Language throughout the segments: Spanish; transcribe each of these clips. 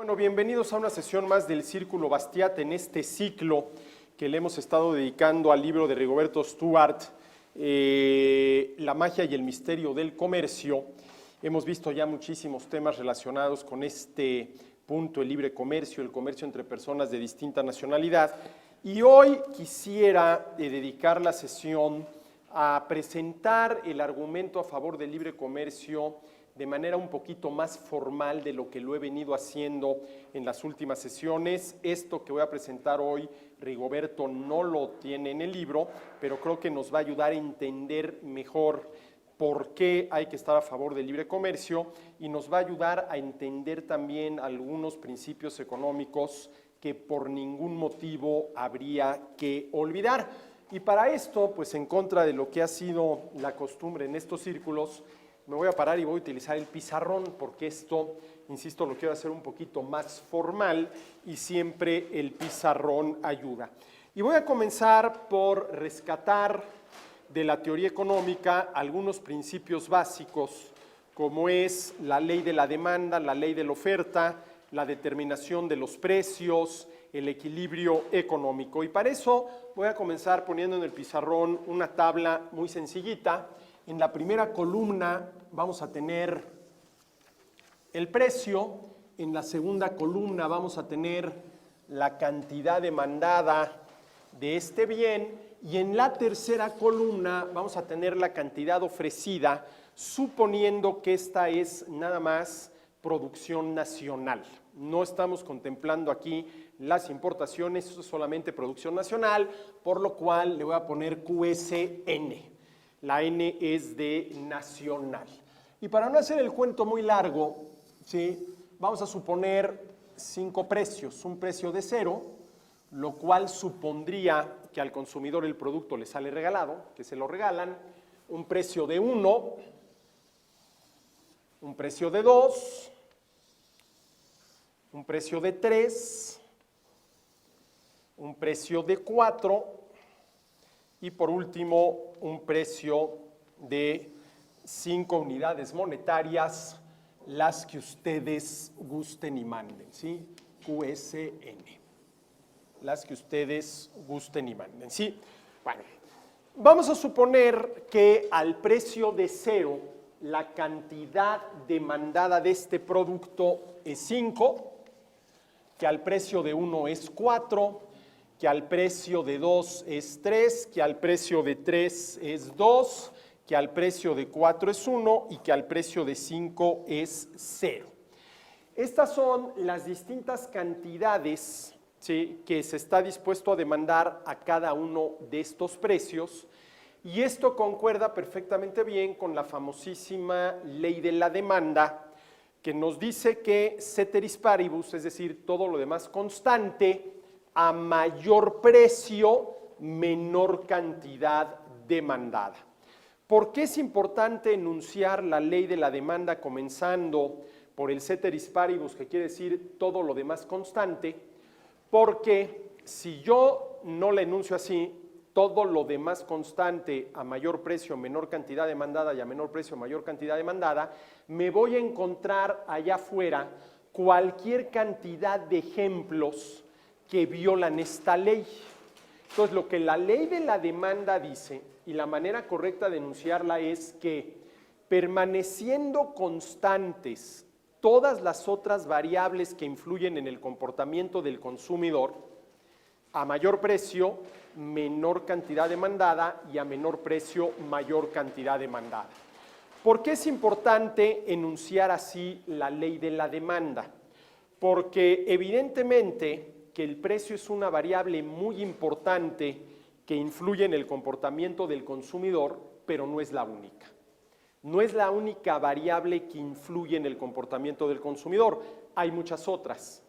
Bueno, bienvenidos a una sesión más del Círculo Bastiat en este ciclo que le hemos estado dedicando al libro de Rigoberto Stuart, La magia y el misterio del comercio. Hemos visto ya muchísimos temas relacionados con este punto, el libre comercio, el comercio entre personas de distinta nacionalidad. Y hoy quisiera dedicar la sesión a presentar el argumento a favor del libre comercio de manera un poquito más formal de lo que lo he venido haciendo en las últimas sesiones. Esto que voy a presentar hoy, Rigoberto no lo tiene en el libro, pero creo que nos va a ayudar a entender mejor por qué hay que estar a favor del libre comercio y nos va a ayudar a entender también algunos principios económicos que por ningún motivo habría que olvidar. Y para esto, pues en contra de lo que ha sido la costumbre en estos círculos, me voy a parar y voy a utilizar el pizarrón porque esto, insisto, lo quiero hacer un poquito más formal y siempre el pizarrón ayuda. Y voy a comenzar por rescatar de la teoría económica algunos principios básicos, como es la ley de la demanda, la ley de la oferta, la determinación de los precios, el equilibrio económico. Y para eso voy a comenzar poniendo en el pizarrón una tabla muy sencillita. En la primera columna vamos a tener el precio, en la segunda columna vamos a tener la cantidad demandada de este bien y en la tercera columna vamos a tener la cantidad ofrecida, suponiendo que esta es nada más producción nacional. No estamos contemplando aquí las importaciones, eso es solamente producción nacional, por lo cual le voy a poner QSN. La N es de nacional. Y para no hacer el cuento muy largo, ¿sí? Vamos a suponer 5 precios. Un precio de 0, lo cual supondría que al consumidor el producto le sale regalado, que se lo regalan. Un precio de 1, un precio de 2, un precio de 3, un precio de 4 y por último un precio de 5 unidades monetarias, las que ustedes gusten y manden, ¿sí? QSN, las que ustedes gusten y manden, ¿sí? Bueno, vamos a suponer que al precio de 0 la cantidad demandada de este producto es 5, que al precio de 1 es 4, que al precio de 2 es 3, que al precio de 3 es 2, que al precio de 4 es 1 y que al precio de 5 es 0. Estas son las distintas cantidades, ¿sí?, que se está dispuesto a demandar a cada uno de estos precios y esto concuerda perfectamente bien con la famosísima ley de la demanda que nos dice que ceteris paribus, es decir, todo lo demás constante, a mayor precio, menor cantidad demandada. ¿Por qué es importante enunciar la ley de la demanda comenzando por el ceteris paribus, que quiere decir todo lo demás constante? Porque si yo no la enuncio así, todo lo demás constante a mayor precio, menor cantidad demandada y a menor precio, mayor cantidad demandada, me voy a encontrar allá afuera cualquier cantidad de ejemplos que violan esta ley. Entonces, lo que la ley de la demanda dice, y la manera correcta de enunciarla es que permaneciendo constantes todas las otras variables que influyen en el comportamiento del consumidor, a mayor precio, menor cantidad demandada y a menor precio, mayor cantidad demandada. ¿Por qué es importante enunciar así la ley de la demanda? Porque evidentemente que el precio es una variable muy importante que influye en el comportamiento del consumidor, pero no es la única. No es la única variable que influye en el comportamiento del consumidor. Hay muchas otras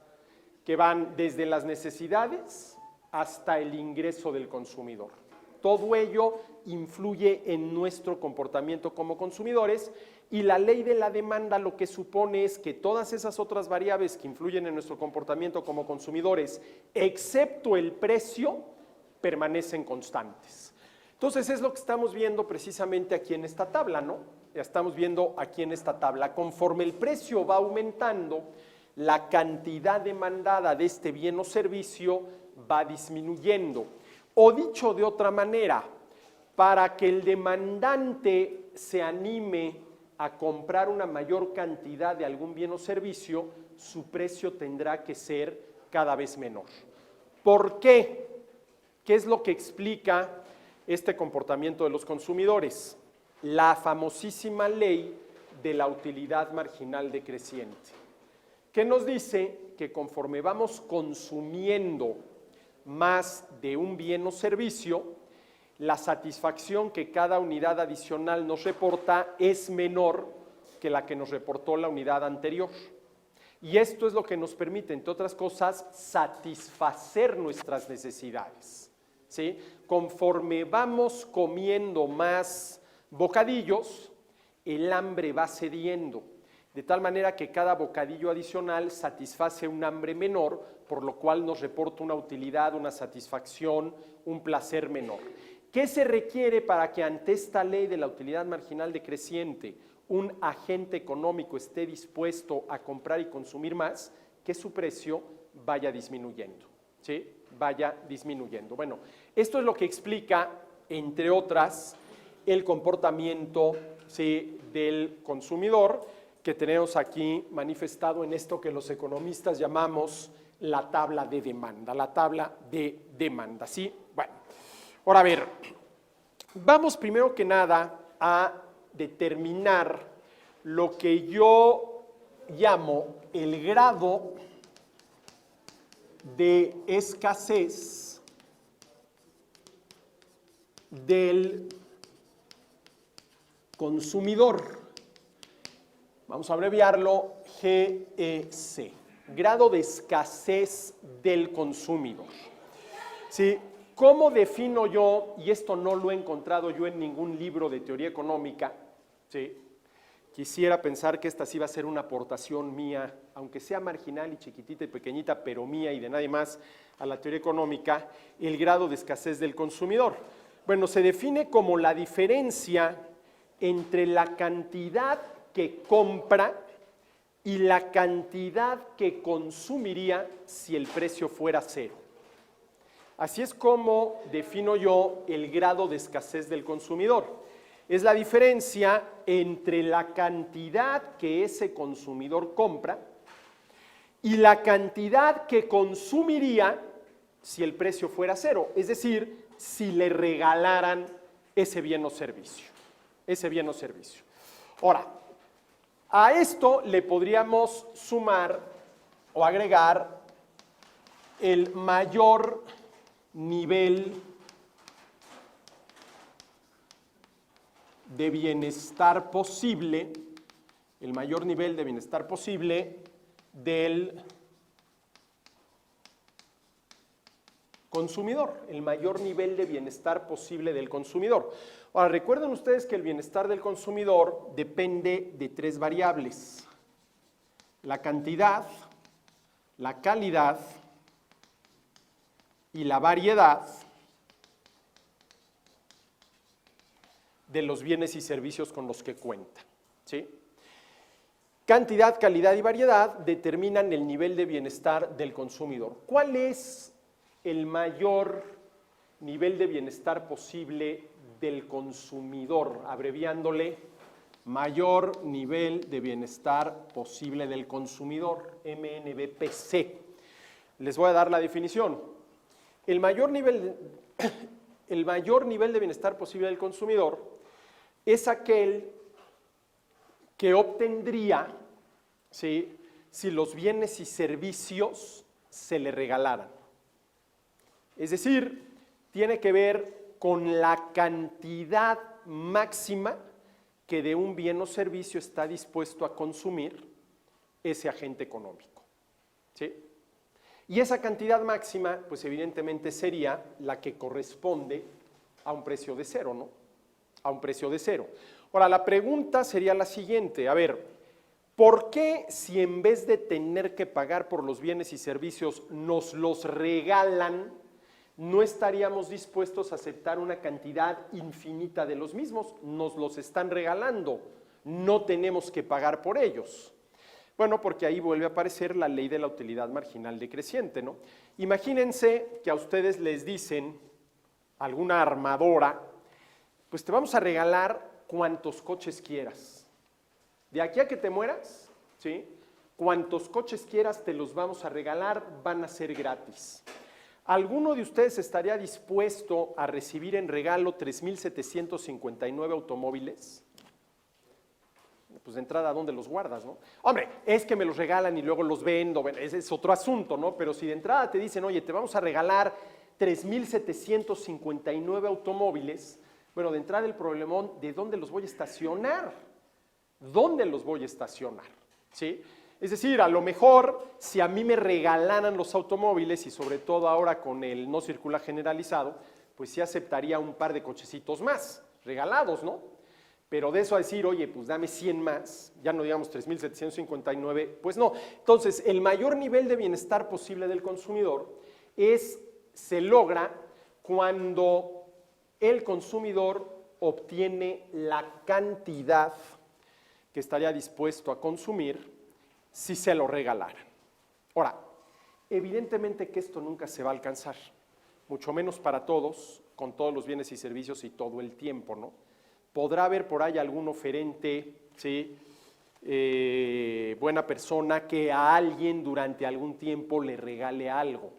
que van desde las necesidades hasta el ingreso del consumidor. Todo ello influye en nuestro comportamiento como consumidores y la ley de la demanda lo que supone es que todas esas otras variables que influyen en nuestro comportamiento como consumidores, excepto el precio, permanecen constantes. Entonces es lo que estamos viendo precisamente aquí en esta tabla, ¿no? Ya estamos viendo aquí en esta tabla, conforme el precio va aumentando, la cantidad demandada de este bien o servicio va disminuyendo. O dicho de otra manera, para que el demandante se anime a comprar una mayor cantidad de algún bien o servicio, su precio tendrá que ser cada vez menor. ¿Por qué? ¿Qué es lo que explica este comportamiento de los consumidores? La famosísima ley de la utilidad marginal decreciente, que nos dice que conforme vamos consumiendo más de un bien o servicio, la satisfacción que cada unidad adicional nos reporta es menor que la que nos reportó la unidad anterior. Y esto es lo que nos permite, entre otras cosas, satisfacer nuestras necesidades, ¿sí? Conforme vamos comiendo más bocadillos, el hambre va cediendo, de tal manera que cada bocadillo adicional satisface un hambre menor, por lo cual nos reporta una utilidad, una satisfacción, un placer menor. ¿Qué se requiere para que ante esta ley de la utilidad marginal decreciente un agente económico esté dispuesto a comprar y consumir más? Que su precio vaya disminuyendo, ¿sí? Vaya disminuyendo. Bueno, esto es lo que explica, entre otras, el comportamiento, ¿sí?, del consumidor, que tenemos aquí manifestado en esto que los economistas llamamos la tabla de demanda, ¿sí? Bueno, ahora a ver, vamos primero que nada a determinar lo que yo llamo el grado de escasez del consumidor. Vamos a abreviarlo GEC, grado de escasez del consumidor. ¿Sí? ¿Cómo defino yo, y esto no lo he encontrado yo en ningún libro de teoría económica, ¿sí? Quisiera pensar que esta sí va a ser una aportación mía, aunque sea marginal y chiquitita y pequeñita, pero mía y de nadie más, a la teoría económica, el grado de escasez del consumidor? Bueno, se define como la diferencia entre la cantidad que compra y la cantidad que consumiría si el precio fuera cero. Así es como defino yo el grado de escasez del consumidor. Es la diferencia entre la cantidad que ese consumidor compra y la cantidad que consumiría si el precio fuera cero, es decir, si le regalaran ese bien o servicio. Ahora, a esto le podríamos sumar o agregar el mayor nivel de bienestar posible, del consumidor, el mayor nivel de bienestar posible del consumidor. Ahora, recuerden ustedes que el bienestar del consumidor depende de tres variables: la cantidad, la calidad y la variedad de los bienes y servicios con los que cuenta, ¿sí? Cantidad, calidad y variedad determinan el nivel de bienestar del consumidor. ¿Cuál es el mayor nivel de bienestar posible del consumidor? Abreviándole, mayor nivel de bienestar posible del consumidor, MNBPC. Les voy a dar la definición. El mayor nivel de bienestar posible del consumidor es aquel que obtendría, ¿sí?, si los bienes y servicios se le regalaran. Es decir, tiene que ver con la cantidad máxima que de un bien o servicio está dispuesto a consumir ese agente económico, ¿sí? Y esa cantidad máxima, pues evidentemente sería la que corresponde a un precio de cero, ¿no? A un precio de cero. Ahora, la pregunta sería la siguiente: a ver, ¿por qué si en vez de tener que pagar por los bienes y servicios nos los regalan, no estaríamos dispuestos a aceptar una cantidad infinita de los mismos? Nos los están regalando, no tenemos que pagar por ellos. Bueno, porque ahí vuelve a aparecer la ley de la utilidad marginal decreciente, ¿no? Imagínense que a ustedes les dicen, alguna armadora, pues te vamos a regalar cuantos coches quieras. De aquí a que te mueras, ¿sí? Cuantos coches quieras te los vamos a regalar, van a ser gratis. ¿Alguno de ustedes estaría dispuesto a recibir en regalo 3,759 automóviles? Pues de entrada, ¿dónde los guardas, no? Hombre, es que me los regalan y luego los vendo, bueno, ese es otro asunto, ¿no? Pero si de entrada te dicen, oye, te vamos a regalar 3,759 automóviles, bueno, de entrada el problemón, ¿de dónde los voy a estacionar? ¿Dónde los voy a estacionar? ¿Sí? Es decir, a lo mejor, si a mí me regalaran los automóviles, y sobre todo ahora con el no circula generalizado, pues sí aceptaría un par de cochecitos más, regalados, ¿no? Pero de eso a decir, oye, pues dame 100 más, ya no digamos 3,759, pues no. Entonces, el mayor nivel de bienestar posible del consumidor se logra cuando el consumidor obtiene la cantidad que estaría dispuesto a consumir si se lo regalaran. Ahora, evidentemente que esto nunca se va a alcanzar, mucho menos para todos, con todos los bienes y servicios y todo el tiempo, ¿no? Podrá haber por ahí algún oferente, ¿sí? Buena persona que a alguien durante algún tiempo le regale algo.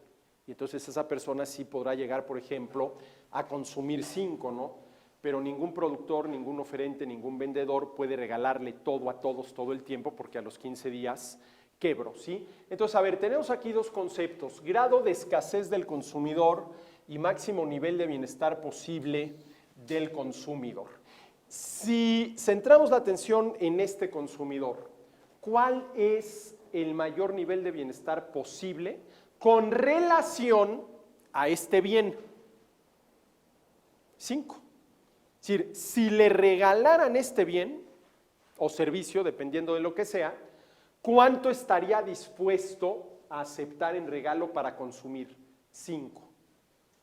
Y entonces esa persona sí podrá llegar, por ejemplo, a consumir 5, ¿no? Pero ningún productor, ningún oferente, ningún vendedor puede regalarle todo a todos todo el tiempo porque a los 15 días quebro, ¿sí? Entonces, a ver, tenemos aquí dos conceptos, grado de escasez del consumidor y máximo nivel de bienestar posible del consumidor. Si centramos la atención en este consumidor, ¿cuál es el mayor nivel de bienestar posible con relación a este bien? 5. Es decir, si le regalaran este bien o servicio, dependiendo de lo que sea, ¿cuánto estaría dispuesto a aceptar en regalo para consumir? 5.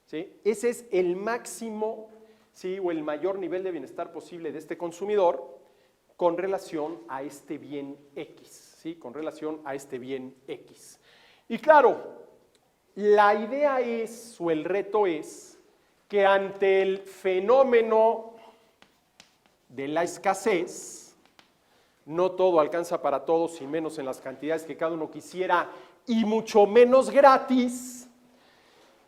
¿Sí? Ese es el máximo, ¿sí? O el mayor nivel de bienestar posible de este consumidor con relación a este bien X, ¿sí? Con relación a este bien X. Y claro, la idea es, o el reto es, que ante el fenómeno de la escasez, no todo alcanza para todos y menos en las cantidades que cada uno quisiera y mucho menos gratis,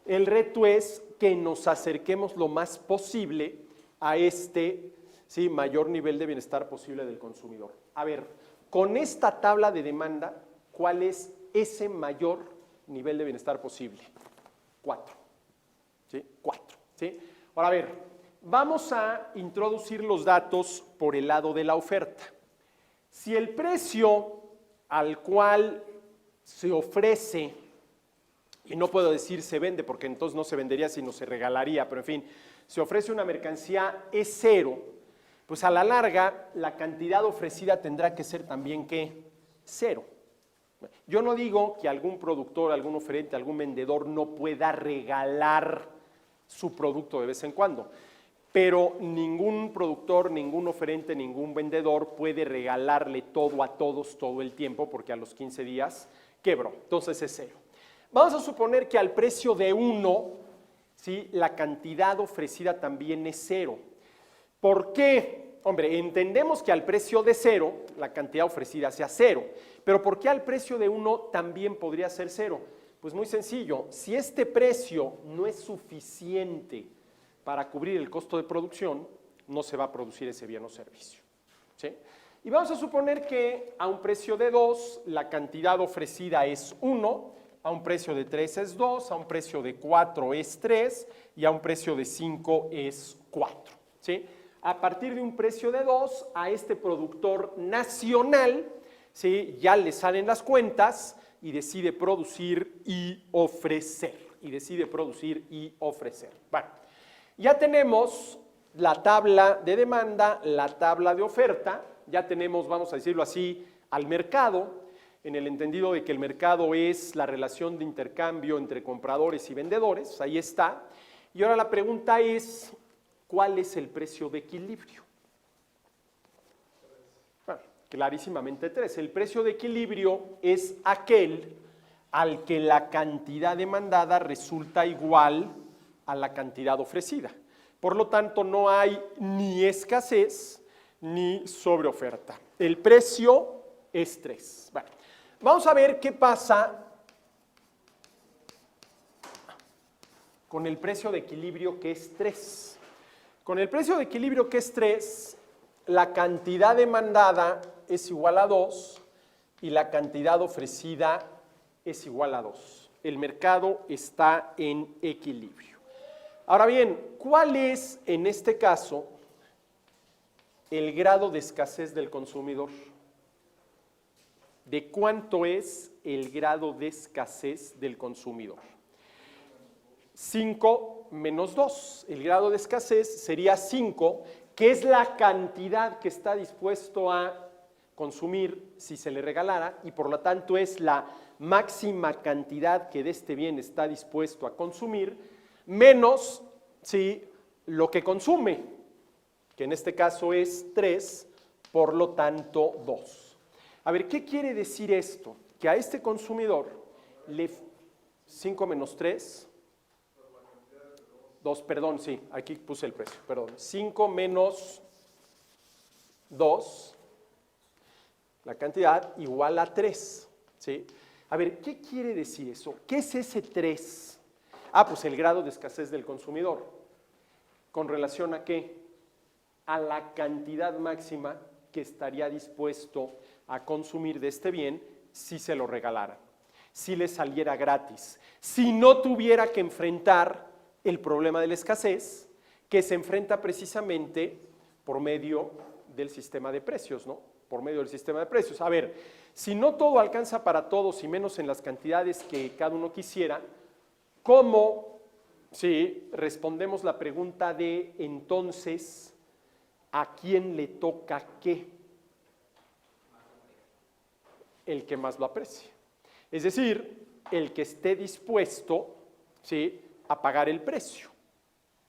el reto es que nos acerquemos lo más posible a este, ¿sí? Mayor nivel de bienestar posible del consumidor. A ver, con esta tabla de demanda, ¿cuál es ese mayor nivel de bienestar posible? 4. ¿Sí? 4. ¿Sí? Ahora, a ver, vamos a introducir los datos por el lado de la oferta. Si el precio al cual se ofrece, y no puedo decir se vende porque entonces no se vendería sino se regalaría, pero en fin, se ofrece una mercancía es 0, pues a la larga la cantidad ofrecida tendrá que ser también ¿qué? 0. Yo no digo que algún productor, algún oferente, algún vendedor no pueda regalar su producto de vez en cuando, pero ningún productor, ningún oferente, ningún vendedor puede regalarle todo a todos todo el tiempo porque a los 15 días quebró, entonces es 0. Vamos a suponer que al precio de 1, ¿sí? La cantidad ofrecida también es 0. ¿Por qué? Hombre, entendemos que al precio de 0 la cantidad ofrecida sea 0, pero ¿por qué al precio de 1 también podría ser 0? Pues muy sencillo, si este precio no es suficiente para cubrir el costo de producción, no se va a producir ese bien o servicio, ¿sí? Y vamos a suponer que a un precio de 2 la cantidad ofrecida es 1, a un precio de 3 es 2, a un precio de 4 es 3 y a un precio de 5 es 4, ¿sí? A partir de un precio de 2, a este productor nacional, ¿sí? Ya le salen las cuentas y decide producir y ofrecer. Bueno, ya tenemos la tabla de demanda, la tabla de oferta, ya tenemos, vamos a decirlo así, al mercado, en el entendido de que el mercado es la relación de intercambio entre compradores y vendedores, ahí está. Y ahora la pregunta es, ¿cuál es el precio de equilibrio? Bueno, clarísimamente 3. El precio de equilibrio es aquel al que la cantidad demandada resulta igual a la cantidad ofrecida. Por lo tanto, no hay ni escasez ni sobreoferta. El precio es 3. Bueno, vamos a ver qué pasa con el precio de equilibrio que es 3. Con el precio de equilibrio que es 3, la cantidad demandada es igual a 2 y la cantidad ofrecida es igual a 2. El mercado está en equilibrio. Ahora bien, ¿cuál es en este caso el grado de escasez del consumidor? ¿De cuánto es el grado de escasez del consumidor? 5 menos 2. El grado de escasez sería 5, que es la cantidad que está dispuesto a consumir si se le regalara, y por lo tanto es la máxima cantidad que de este bien está dispuesto a consumir, menos lo que consume, que en este caso es 3, por lo tanto 2. A ver, ¿qué quiere decir esto? Que a este consumidor le 5 menos 3, 2, perdón, sí, aquí puse el precio, perdón. 5 menos 2, la cantidad igual a 3, ¿sí? A ver, ¿qué quiere decir eso? ¿Qué es ese 3? Pues el grado de escasez del consumidor. ¿Con relación a qué? A la cantidad máxima que estaría dispuesto a consumir de este bien si se lo regalara, si le saliera gratis, si no tuviera que enfrentar el problema de la escasez, que se enfrenta precisamente por medio del sistema de precios, ¿no? Por medio del sistema de precios. A ver, si no todo alcanza para todos y menos en las cantidades que cada uno quisiera, ¿cómo respondemos la pregunta de entonces a quién le toca qué? El que más lo aprecie. Es decir, el que esté dispuesto, a pagar el precio.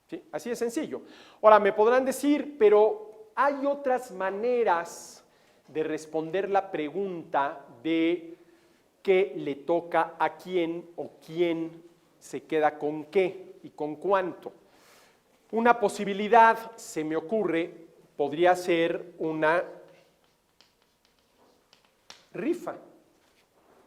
¿Sí? Así de sencillo. Ahora, me podrán decir, pero hay otras maneras de responder la pregunta de qué le toca a quién o quién se queda con qué y con cuánto. Una posibilidad, se me ocurre, podría ser una rifa.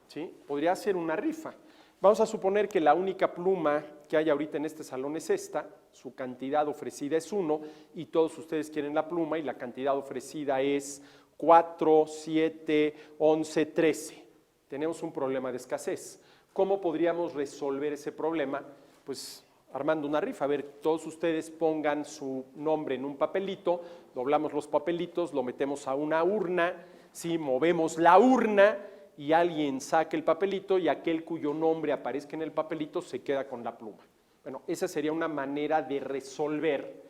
¿Sí? Podría ser una rifa. Vamos a suponer que la única pluma que hay ahorita en este salón es esta, su cantidad ofrecida es 1 y todos ustedes quieren la pluma y la cantidad ofrecida es 4, 7, 11, 13. Tenemos un problema de escasez. ¿Cómo podríamos resolver ese problema? Pues armando una rifa. A ver, todos ustedes pongan su nombre en un papelito, doblamos los papelitos, lo metemos a una urna, movemos la urna y alguien saque el papelito y aquel cuyo nombre aparezca en el papelito se queda con la pluma. Bueno, esa sería una manera de resolver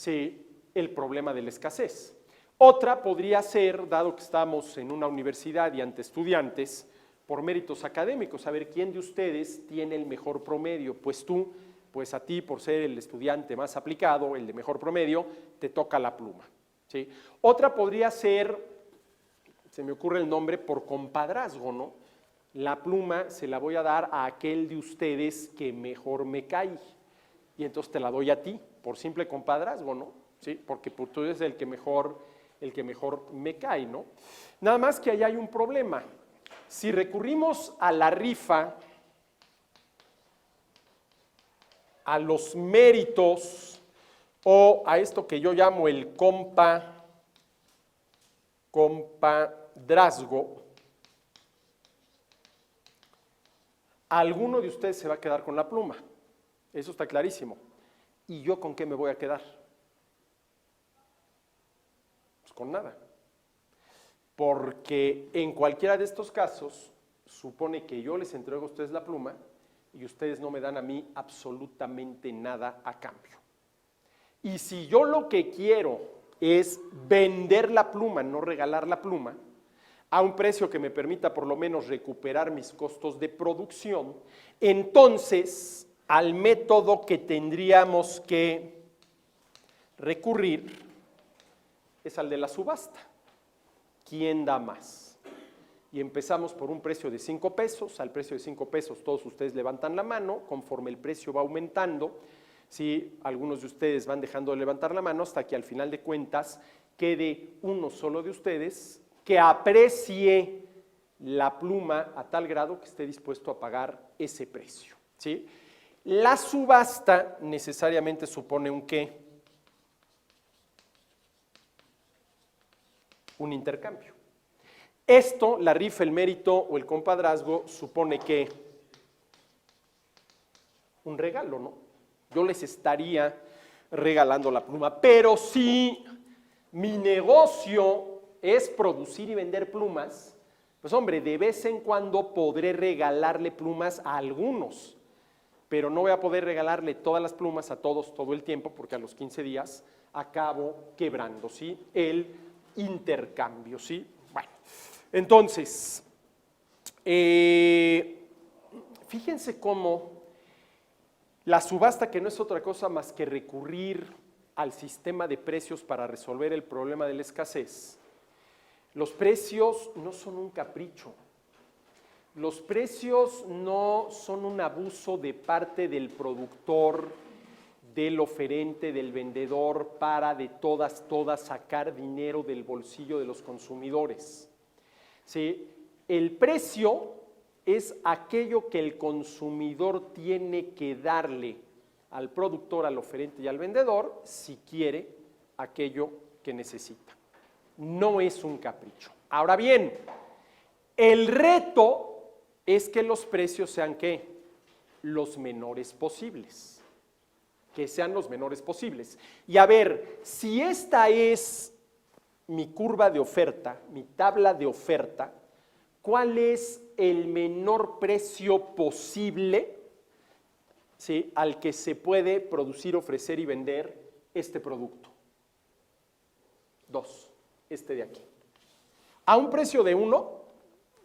el problema de la escasez. Otra podría ser, dado que estamos en una universidad y ante estudiantes, por méritos académicos, saber quién de ustedes tiene el mejor promedio. Pues tú, pues a ti, por ser el estudiante más aplicado, el de mejor promedio, te toca la pluma. ¿Sí? Otra podría ser, se me ocurre el nombre, por compadrazgo, ¿no? La pluma se la voy a dar a aquel de ustedes que mejor me cae. Y entonces te la doy a ti, por simple compadrazgo, ¿no? ¿Sí? Porque tú eres el que mejor me cae, ¿no? Nada más que ahí hay un problema. Si recurrimos a la rifa, a los méritos o a esto que yo llamo el compadrazgo, alguno de ustedes se va a quedar con la pluma. Eso está clarísimo. ¿Y yo con qué me voy a quedar? Pues con nada. Porque en cualquiera de estos casos, supone que yo les entrego a ustedes la pluma y ustedes no me dan a mí absolutamente nada a cambio. Y si yo lo que quiero es vender la pluma, no regalar la pluma, a un precio que me permita por lo menos recuperar mis costos de producción, entonces al método que tendríamos que recurrir es al de la subasta. ¿quién da más? Y empezamos por un precio de 5 pesos, al precio de 5 pesos todos ustedes levantan la mano, conforme el precio va aumentando, ¿sí? Algunos de ustedes van dejando de levantar la mano hasta que al final de cuentas quede uno solo de ustedes que aprecie la pluma a tal grado que esté dispuesto a pagar ese precio, ¿sí? La subasta necesariamente supone un ¿qué? Un intercambio. Esto, la rifa, el mérito o el compadrazgo, supone que un regalo, ¿no? Yo les estaría regalando la pluma, pero si mi negocio es producir y vender plumas, pues hombre, de vez en cuando podré regalarle plumas a algunos, pero no voy a poder regalarle todas las plumas a todos todo el tiempo, porque a los 15 días acabo quebrando, ¿sí? El intercambio, ¿sí? Bueno, entonces, fíjense cómo la subasta, que no es otra cosa más que recurrir al sistema de precios para resolver el problema de la escasez, los precios no son un capricho. Los precios no son un abuso de parte del productor, del oferente, del vendedor, para de todas sacar dinero del bolsillo de los consumidores. ¿Sí? El precio es aquello que el consumidor tiene que darle al productor, al oferente y al vendedor si quiere aquello que necesita. No es un capricho. Ahora bien, el reto es que los precios sean ¿qué? Los menores posibles. Que sean los menores posibles. Y a ver, si esta es mi curva de oferta, mi tabla de oferta, ¿cuál es el menor precio posible, ¿sí?, al que se puede producir, ofrecer y vender este producto? 2, este de aquí. A un precio de 1,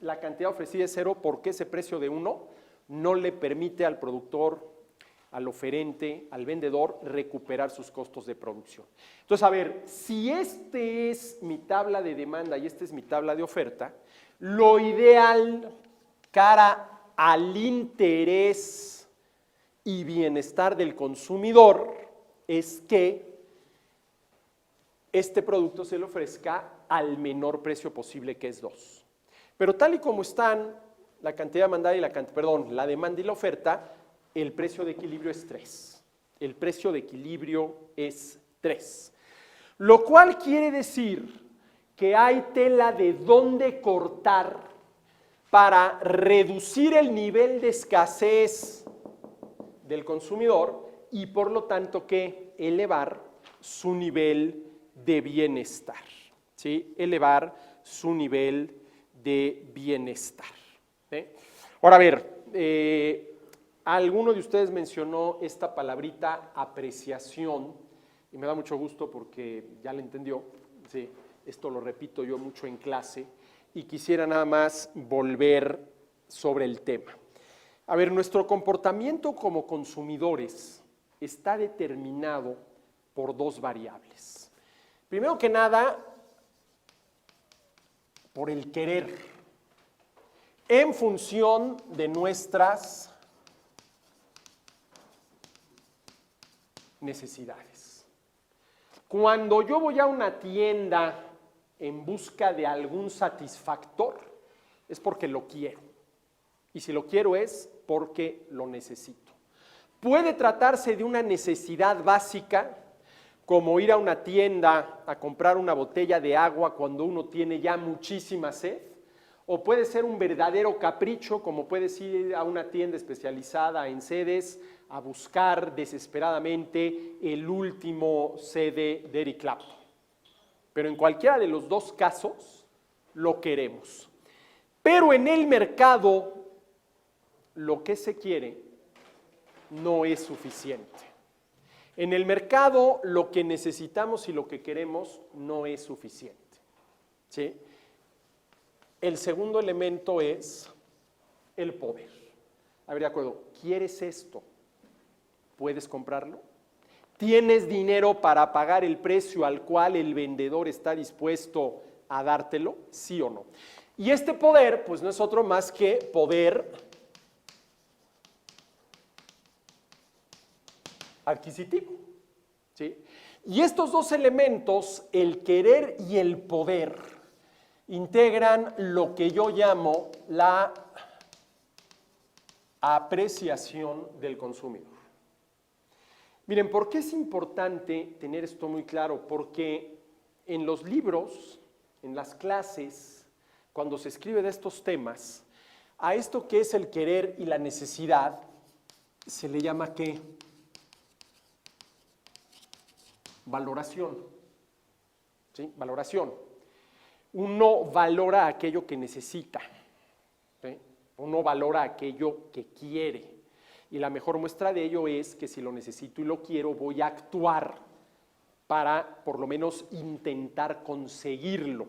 la cantidad ofrecida es 0 porque ese precio de 1 no le permite al productor, al oferente, al vendedor recuperar sus costos de producción. Entonces, a ver, si este es mi tabla de demanda y esta es mi tabla de oferta, lo ideal cara al interés y bienestar del consumidor es que este producto se le ofrezca al menor precio posible, que es 2. Pero tal y como están la cantidad demandada y la demanda y la oferta, el precio de equilibrio es 3. El precio de equilibrio es 3. Lo cual quiere decir que hay tela de dónde cortar para reducir el nivel de escasez del consumidor y por lo tanto que elevar su nivel de bienestar, ¿sí? Elevar su nivel de bienestar, ¿sí? Ahora, a ver, alguno de ustedes mencionó esta palabrita apreciación y me da mucho gusto porque ya la entendió, ¿sí? Esto lo repito yo mucho en clase y quisiera nada más volver sobre el tema. A ver, nuestro comportamiento como consumidores está determinado por 2 variables. Primero que nada, por el querer, en función de nuestras necesidades. Cuando yo voy a una tienda en busca de algún satisfactor, es porque lo quiero. Y si lo quiero es porque lo necesito. Puede tratarse de una necesidad básica, como ir a una tienda a comprar una botella de agua cuando uno tiene ya muchísima sed, o puede ser un verdadero capricho, como puedes ir a una tienda especializada en sedes a buscar desesperadamente el último CD de Eric Clapton. Pero en cualquiera de los 2 casos lo queremos. Pero en el mercado lo que se quiere no es suficiente. En el mercado lo que necesitamos y lo que queremos no es suficiente, ¿sí? El segundo elemento es el poder. A ver, de acuerdo, ¿quieres esto? ¿Puedes comprarlo? ¿Tienes dinero para pagar el precio al cual el vendedor está dispuesto a dártelo, sí o no. Y este poder, pues no es otro más que poder adquisitivo, ¿sí? Y estos dos elementos, el querer y el poder, integran lo que yo llamo la apreciación del consumidor. Miren, ¿por qué es importante tener esto muy claro? Porque en los libros, en las clases, cuando se escribe de estos temas, a esto que es el querer y la necesidad, se le llama ¿qué? Valoración. ¿Sí? Valoración. Uno valora aquello que necesita. ¿Sí? Uno valora aquello que quiere. Y la mejor muestra de ello es que si lo necesito y lo quiero, voy a actuar para por lo menos intentar conseguirlo.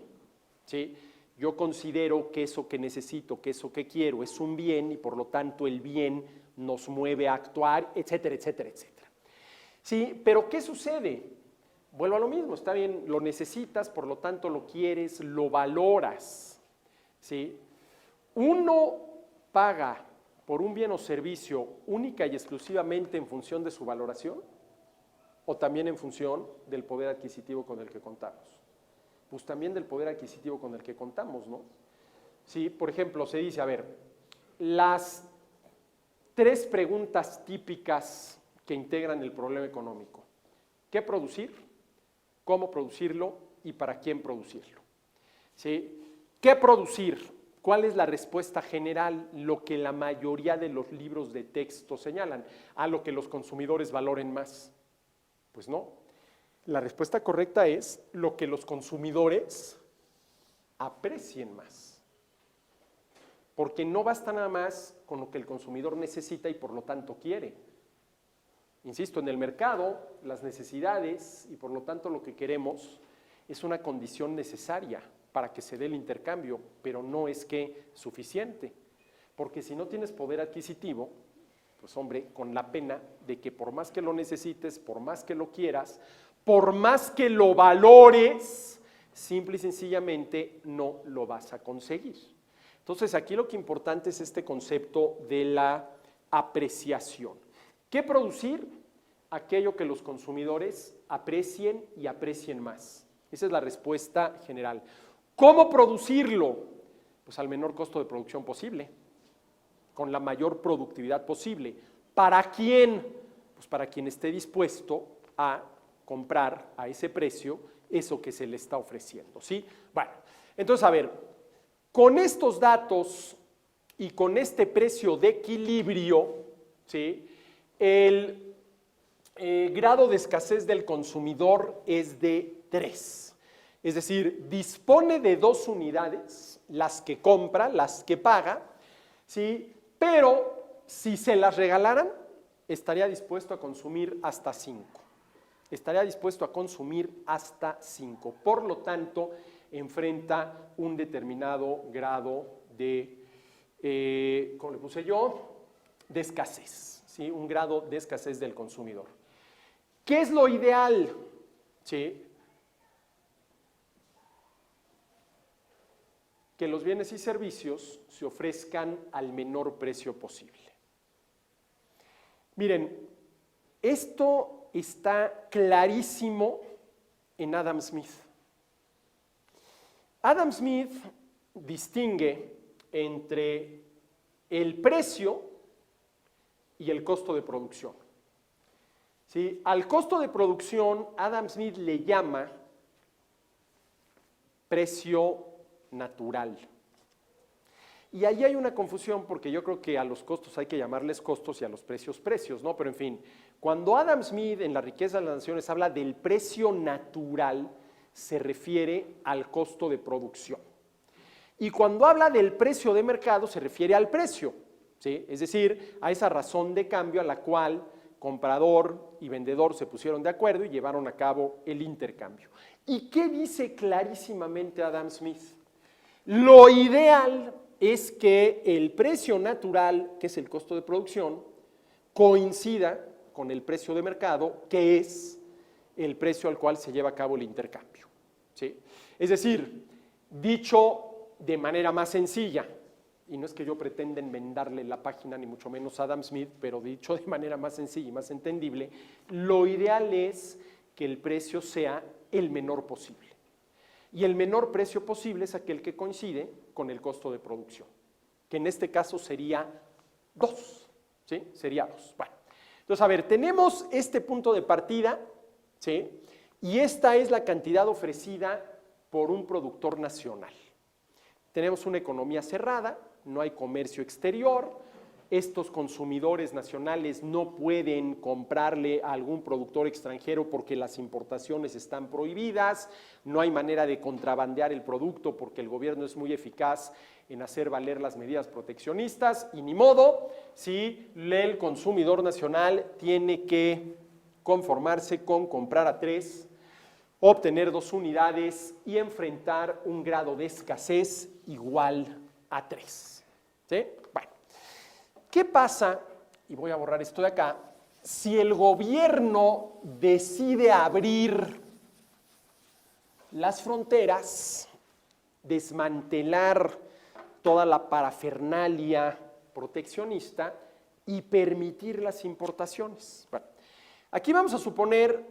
¿Sí? Yo considero que eso que necesito, que eso que quiero es un bien y por lo tanto el bien nos mueve a actuar, etcétera, etcétera, etcétera. ¿Sí? Pero ¿qué sucede? Vuelvo a lo mismo, está bien, lo necesitas, por lo tanto lo quieres, lo valoras. ¿Sí? Uno paga por un bien o servicio única y exclusivamente en función de su valoración o también en función del poder adquisitivo con el que contamos. Pues también del poder adquisitivo con el que contamos, ¿no? Sí, por ejemplo, se dice, a ver, las 3 preguntas típicas que integran el problema económico. ¿Qué producir? ¿Cómo producirlo? ¿Y para quién producirlo? ¿Sí? ¿Qué producir? ¿Cuál es la respuesta general? Lo que la mayoría de los libros de texto señalan, a lo que los consumidores valoren más. Pues no. La respuesta correcta es lo que los consumidores aprecien más. Porque no basta nada más con lo que el consumidor necesita y por lo tanto quiere. Insisto, en el mercado, las necesidades y por lo tanto lo que queremos es una condición necesaria para que se dé el intercambio, pero no es que suficiente. Porque si no tienes poder adquisitivo, pues hombre, con la pena de que por más que lo necesites, por más que lo quieras, por más que lo valores, simple y sencillamente no lo vas a conseguir. Entonces, aquí lo que importante es este concepto de la apreciación. ¿Qué producir? Aquello que los consumidores aprecien y aprecien más. Esa es la respuesta general. ¿Cómo producirlo? Pues al menor costo de producción posible, con la mayor productividad posible. ¿Para quién? Pues para quien esté dispuesto a comprar a ese precio eso que se le está ofreciendo, ¿sí? Bueno, entonces a ver, con estos datos y con este precio de equilibrio, ¿sí? El grado de escasez del consumidor es de 3. Es decir, dispone de 2 unidades, las que compra, las que paga, ¿sí? Pero si se las regalaran, estaría dispuesto a consumir hasta 5. Estaría dispuesto a consumir hasta 5. Por lo tanto, enfrenta un determinado grado de, ¿cómo le puse yo? De escasez, ¿sí? Un grado de escasez del consumidor. ¿Qué es lo ideal? ¿Sí? Que los bienes y servicios se ofrezcan al menor precio posible. Miren, esto está clarísimo en Adam Smith. Adam Smith distingue entre el precio y el costo de producción. ¿Sí? Al costo de producción, Adam Smith le llama precio natural. Y ahí hay una confusión porque yo creo que a los costos hay que llamarles costos y a los precios precios, ¿no? Pero en fin, cuando Adam Smith en La riqueza de las naciones habla del precio natural, se refiere al costo de producción. Y cuando habla del precio de mercado, se refiere al precio, ¿sí? Es decir, a esa razón de cambio a la cual comprador y vendedor se pusieron de acuerdo y llevaron a cabo el intercambio. ¿Y qué dice clarísimamente Adam Smith? Lo ideal es que el precio natural, que es el costo de producción, coincida con el precio de mercado, que es el precio al cual se lleva a cabo el intercambio, ¿sí? Es decir, Dicho de manera más sencilla, y no es que yo pretenda enmendarle la página, ni mucho menos a Adam Smith, pero dicho de manera más sencilla y más entendible, lo ideal es que el precio sea el menor posible. Y el menor precio posible es aquel que coincide con el costo de producción, que en este caso sería 2, ¿sí? Sería 2. Bueno, entonces, a ver, tenemos este punto de partida, ¿sí? Y esta es la cantidad ofrecida por un productor nacional. Tenemos una economía cerrada, no hay comercio exterior, estos consumidores nacionales no pueden comprarle a algún productor extranjero porque las importaciones están prohibidas, no hay manera de contrabandear el producto porque el gobierno es muy eficaz en hacer valer las medidas proteccionistas y ni modo, si el consumidor nacional tiene que conformarse con comprar a 3, obtener 2 unidades y enfrentar un grado de escasez igual a 3. ¿Sí? Bueno, ¿qué pasa? Y voy a borrar esto de acá. Si el gobierno decide abrir las fronteras, desmantelar toda la parafernalia proteccionista y permitir las importaciones. Bueno, aquí vamos a suponer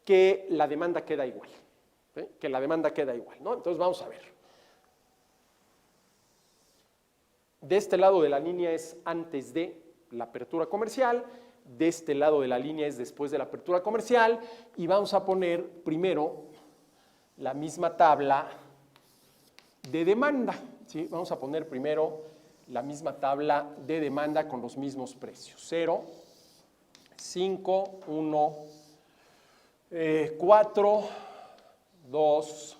que la demanda queda igual, ¿sí? Que la demanda queda igual, ¿no? Entonces vamos a ver. De este lado de la línea es antes de la apertura comercial, de este lado de la línea es después de la apertura comercial y vamos a poner primero la misma tabla de demanda, ¿sí? Vamos a poner primero la misma tabla de demanda con los mismos precios. 0, 5, 1, 4, 2,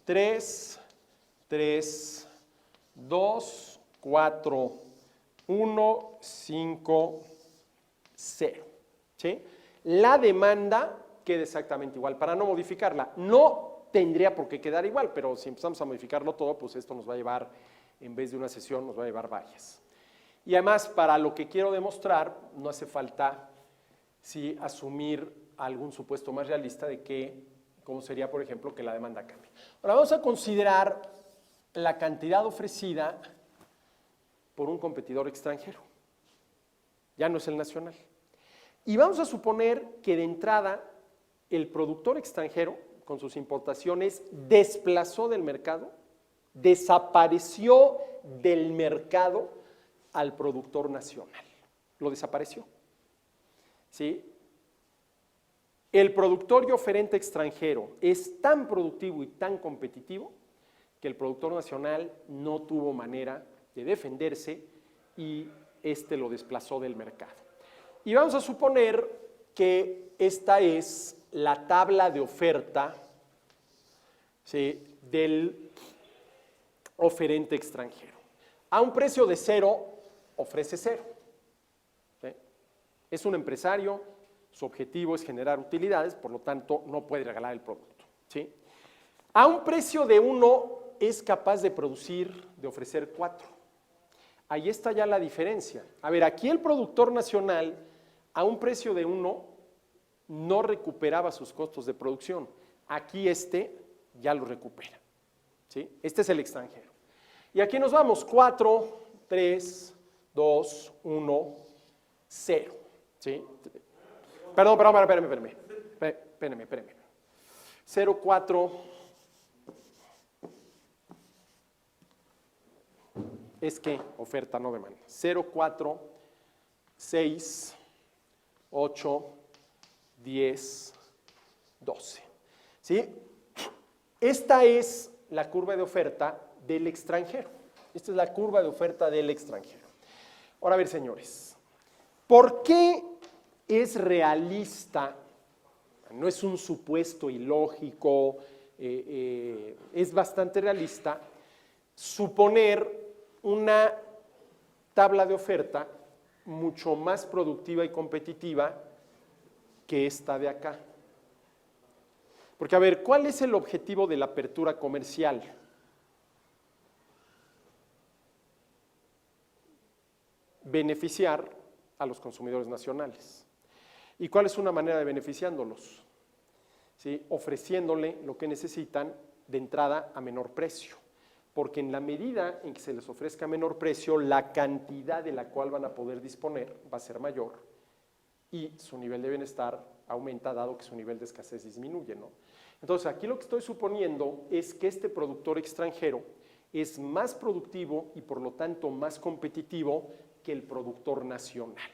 3, 3, 2, 4, 1, 5, 0. ¿Sí? La demanda queda exactamente igual. Para no modificarla, no tendría por qué quedar igual, pero si empezamos a modificarlo todo, pues esto nos va a llevar, en vez de una sesión, nos va a llevar varias. Y además, para lo que quiero demostrar, no hace falta asumir algún supuesto más realista de que, como sería, por ejemplo, que la demanda cambie. Ahora vamos a considerar la cantidad ofrecida por un competidor extranjero. Ya no es el nacional. Y vamos a suponer que de entrada el productor extranjero, con sus importaciones, desplazó del mercado, desapareció del mercado al productor nacional. Lo desapareció. ¿Sí? El productor y oferente extranjero es tan productivo y tan competitivo que el productor nacional no tuvo manera de defenderse y lo desplazó del mercado. Y vamos a suponer que esta es la tabla de oferta, ¿sí?, del oferente extranjero. A un precio de 0, ofrece 0. ¿Sí? Es un empresario, su objetivo es generar utilidades, por lo tanto no puede regalar el producto. ¿Sí? A un precio de 1 es capaz de producir, de ofrecer 4. Ahí está ya la diferencia. A ver, aquí el productor nacional a un precio de 1 no recuperaba sus costos de producción. Aquí ya lo recupera. ¿Sí? Este es el extranjero. Y aquí nos vamos, 4, 3, 2, 1, 0. ¿Sí? Perdón, espérame. 0, 4. Es que oferta, no demanda. 0, 4, 6, 8, 10, 12. ¿Sí? Esta es la curva de oferta del extranjero. Esta es la curva de oferta del extranjero. Ahora, a ver, señores, ¿por qué es realista? No es un supuesto ilógico, es bastante realista suponer una tabla de oferta mucho más productiva y competitiva que esta de acá. Porque, a ver, ¿cuál es el objetivo de la apertura comercial? Beneficiar a los consumidores nacionales. ¿Y cuál es una manera de beneficiándolos? ¿Sí? Ofreciéndole lo que necesitan de entrada a menor precio, porque en la medida en que se les ofrezca menor precio, la cantidad de la cual van a poder disponer va a ser mayor y su nivel de bienestar aumenta dado que su nivel de escasez disminuye, ¿no? Entonces, aquí lo que estoy suponiendo es que este productor extranjero es más productivo y por lo tanto más competitivo que el productor nacional,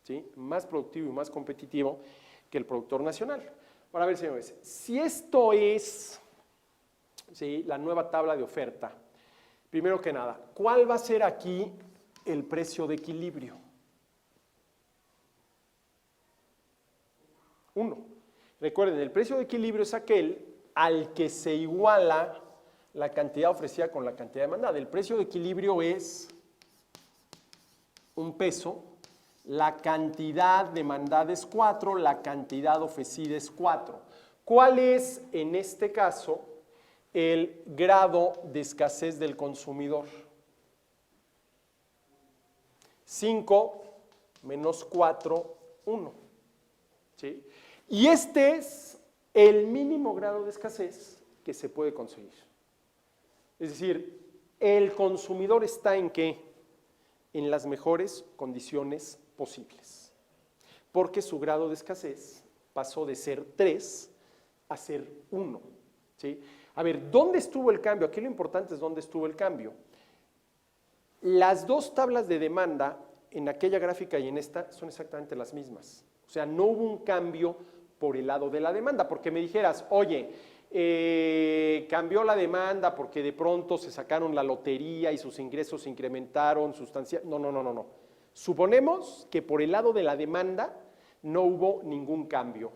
¿sí? Más productivo y más competitivo que el productor nacional. Ahora, a ver, señores, si esto es, ¿sí?, la nueva tabla de oferta, primero que nada, ¿cuál va a ser aquí el precio de equilibrio? 1. Recuerden, el precio de equilibrio es aquel al que se iguala la cantidad ofrecida con la cantidad demandada. El precio de equilibrio es un peso, la cantidad demandada es 4, la cantidad ofrecida es 4. ¿Cuál es, en este caso, el grado de escasez del consumidor? 5 menos 4, 1. ¿Sí? Y este es el mínimo grado de escasez que se puede conseguir. Es decir, el consumidor está ¿en qué? En las mejores condiciones posibles, porque su grado de escasez pasó de ser 3 a ser 1. ¿Sí? A ver, ¿dónde estuvo el cambio? Aquí lo importante es dónde estuvo el cambio. Las dos tablas de demanda, en aquella gráfica y en esta, son exactamente las mismas. O sea, no hubo un cambio por el lado de la demanda, porque me dijeras, oye, cambió la demanda porque de pronto se sacaron la lotería y sus ingresos se incrementaron sustancialmente. No. Suponemos que por el lado de la demanda no hubo ningún cambio.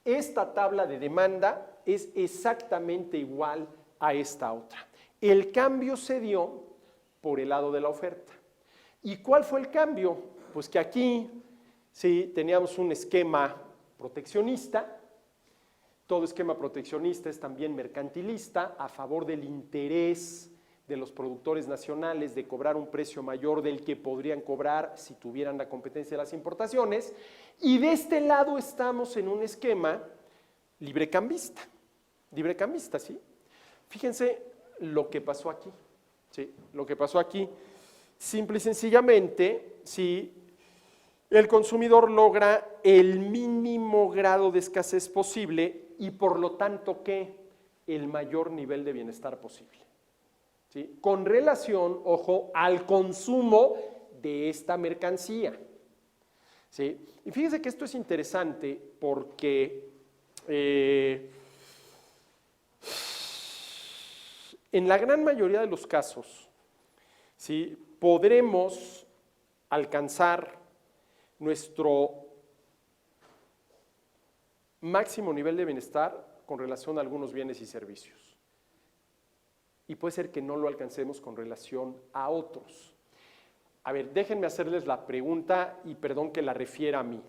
Esta tabla de demanda es exactamente igual a esta otra. El cambio se dio por el lado de la oferta. ¿Y cuál fue el cambio? Pues que aquí sí teníamos un esquema proteccionista. Todo esquema proteccionista es también mercantilista, a favor del interés de los productores nacionales de cobrar un precio mayor del que podrían cobrar si tuvieran la competencia de las importaciones. Y de este lado estamos en un esquema librecambista, ¿sí? Fíjense lo que pasó aquí, ¿sí? Lo que pasó aquí, simple y sencillamente, ¿sí?, el consumidor logra el mínimo grado de escasez posible y por lo tanto, ¿qué? El mayor nivel de bienestar posible, ¿sí? Con relación, ojo, al consumo de esta mercancía, ¿sí? Y fíjense que esto es interesante porque en la gran mayoría de los casos, ¿sí?, podremos alcanzar nuestro máximo nivel de bienestar con relación a algunos bienes y servicios. Y puede ser que no lo alcancemos con relación a otros. A ver, déjenme hacerles la pregunta y perdón que la refiera a mí.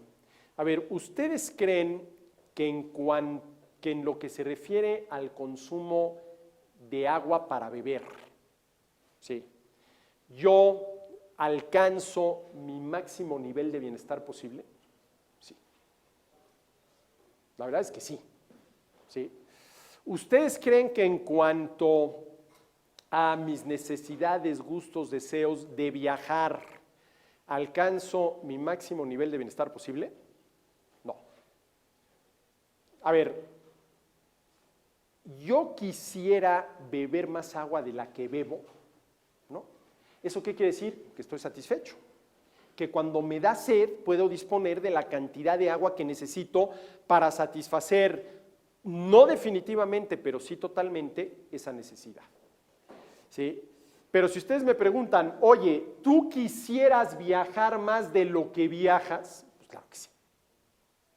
A ver, ¿ustedes creen que en lo que se refiere al consumo de agua para beber, ¿sí?, yo alcanzo mi máximo nivel de bienestar posible? Sí. La verdad es que sí. ¿Sí? ¿Ustedes creen que en cuanto a mis necesidades, gustos, deseos de viajar, alcanzo mi máximo nivel de bienestar posible? No. A ver, yo quisiera beber más agua de la que bebo, ¿no? ¿Eso qué quiere decir? Que estoy satisfecho. Que cuando me da sed puedo disponer de la cantidad de agua que necesito para satisfacer, no definitivamente, pero sí totalmente, esa necesidad. ¿Sí? Pero si ustedes me preguntan, oye, ¿tú quisieras viajar más de lo que viajas? Pues claro que sí.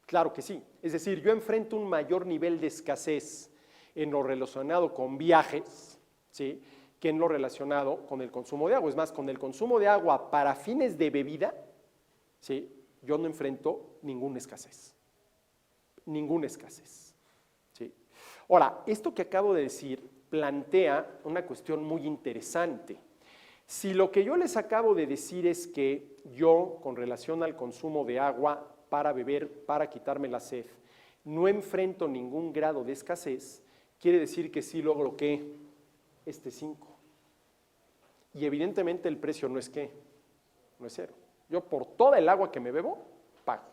Claro que sí. Es decir, yo enfrento un mayor nivel de escasez en lo relacionado con viajes, ¿sí?, que en lo relacionado con el consumo de agua. Es más, con el consumo de agua para fines de bebida, ¿sí?, yo no enfrento ninguna escasez. Ninguna escasez. ¿Sí? Ahora, esto que acabo de decir plantea una cuestión muy interesante. Si lo que yo les acabo de decir es que yo, con relación al consumo de agua para beber, para quitarme la sed, no enfrento ningún grado de escasez, quiere decir que sí logro que este 5. Y evidentemente el precio no es ¿qué? No es 0. Yo por toda el agua que me bebo, pago.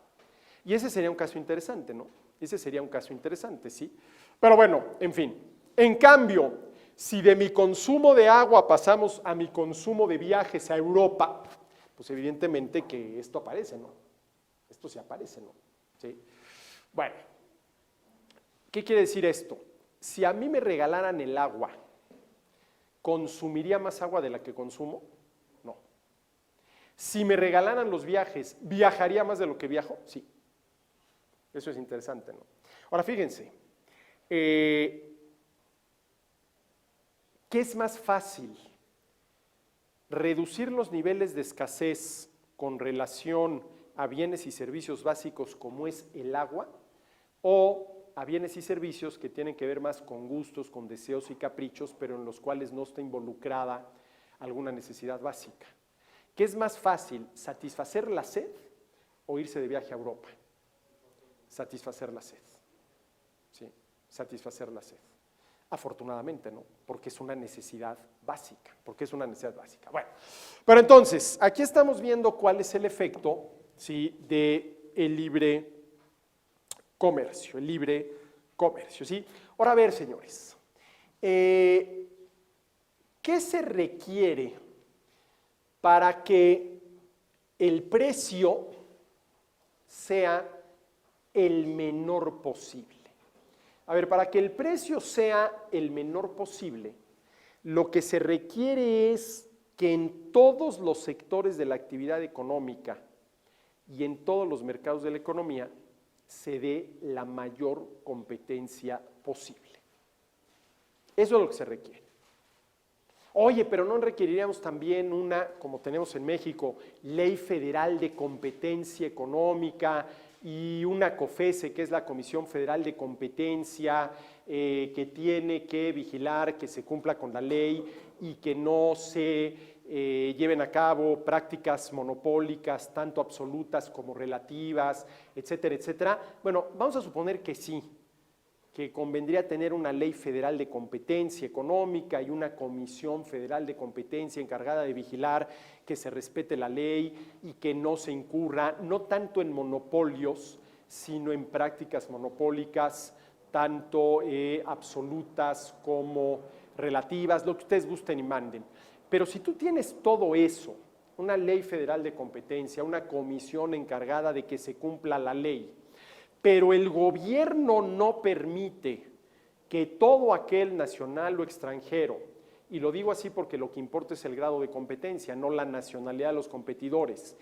Y ese sería un caso interesante, ¿no? Ese sería un caso interesante, ¿sí? Pero bueno, en fin. En cambio, si de mi consumo de agua pasamos a mi consumo de viajes a Europa, pues evidentemente que esto aparece, ¿no? Esto sí aparece, ¿no? ¿Sí? Bueno, ¿qué quiere decir esto? Si a mí me regalaran el agua, ¿consumiría más agua de la que consumo? No. Si me regalaran los viajes, ¿viajaría más de lo que viajo? Sí. Eso es interesante, ¿no? Ahora, fíjense, ¿qué es más fácil? ¿Reducir los niveles de escasez con relación a bienes y servicios básicos como es el agua, o a bienes y servicios que tienen que ver más con gustos, con deseos y caprichos, pero en los cuales no está involucrada alguna necesidad básica? ¿Qué es más fácil, satisfacer la sed o irse de viaje a Europa? Satisfacer la sed, ¿sí? Satisfacer la sed. Afortunadamente, ¿no? Porque es una necesidad básica, Bueno, pero entonces, aquí estamos viendo cuál es el efecto, ¿sí?, del libre comercio, ¿sí? Ahora, a ver, señores, ¿qué se requiere para que el precio sea el menor posible? A ver, para que el precio sea el menor posible, lo que se requiere es que en todos los sectores de la actividad económica y en todos los mercados de la economía se dé la mayor competencia posible. Eso es lo que se requiere. Oye, pero ¿no requeriríamos también una, como tenemos en México, ley federal de competencia económica y una COFESE, que es la Comisión Federal de Competencia, que tiene que vigilar que se cumpla con la ley y que no se lleven a cabo prácticas monopólicas, tanto absolutas como relativas, etcétera, etcétera? Bueno, vamos a suponer que sí, que convendría tener una ley federal de competencia económica y una comisión federal de competencia encargada de vigilar que se respete la ley y que no se incurra no tanto en monopolios, sino en prácticas monopólicas, tanto absolutas como relativas, lo que ustedes gusten y manden. Pero si tú tienes todo eso, una ley federal de competencia, una comisión encargada de que se cumpla la ley, pero el gobierno no permite que todo aquel nacional o extranjero, y lo digo así porque lo que importa es el grado de competencia, no la nacionalidad de los competidores,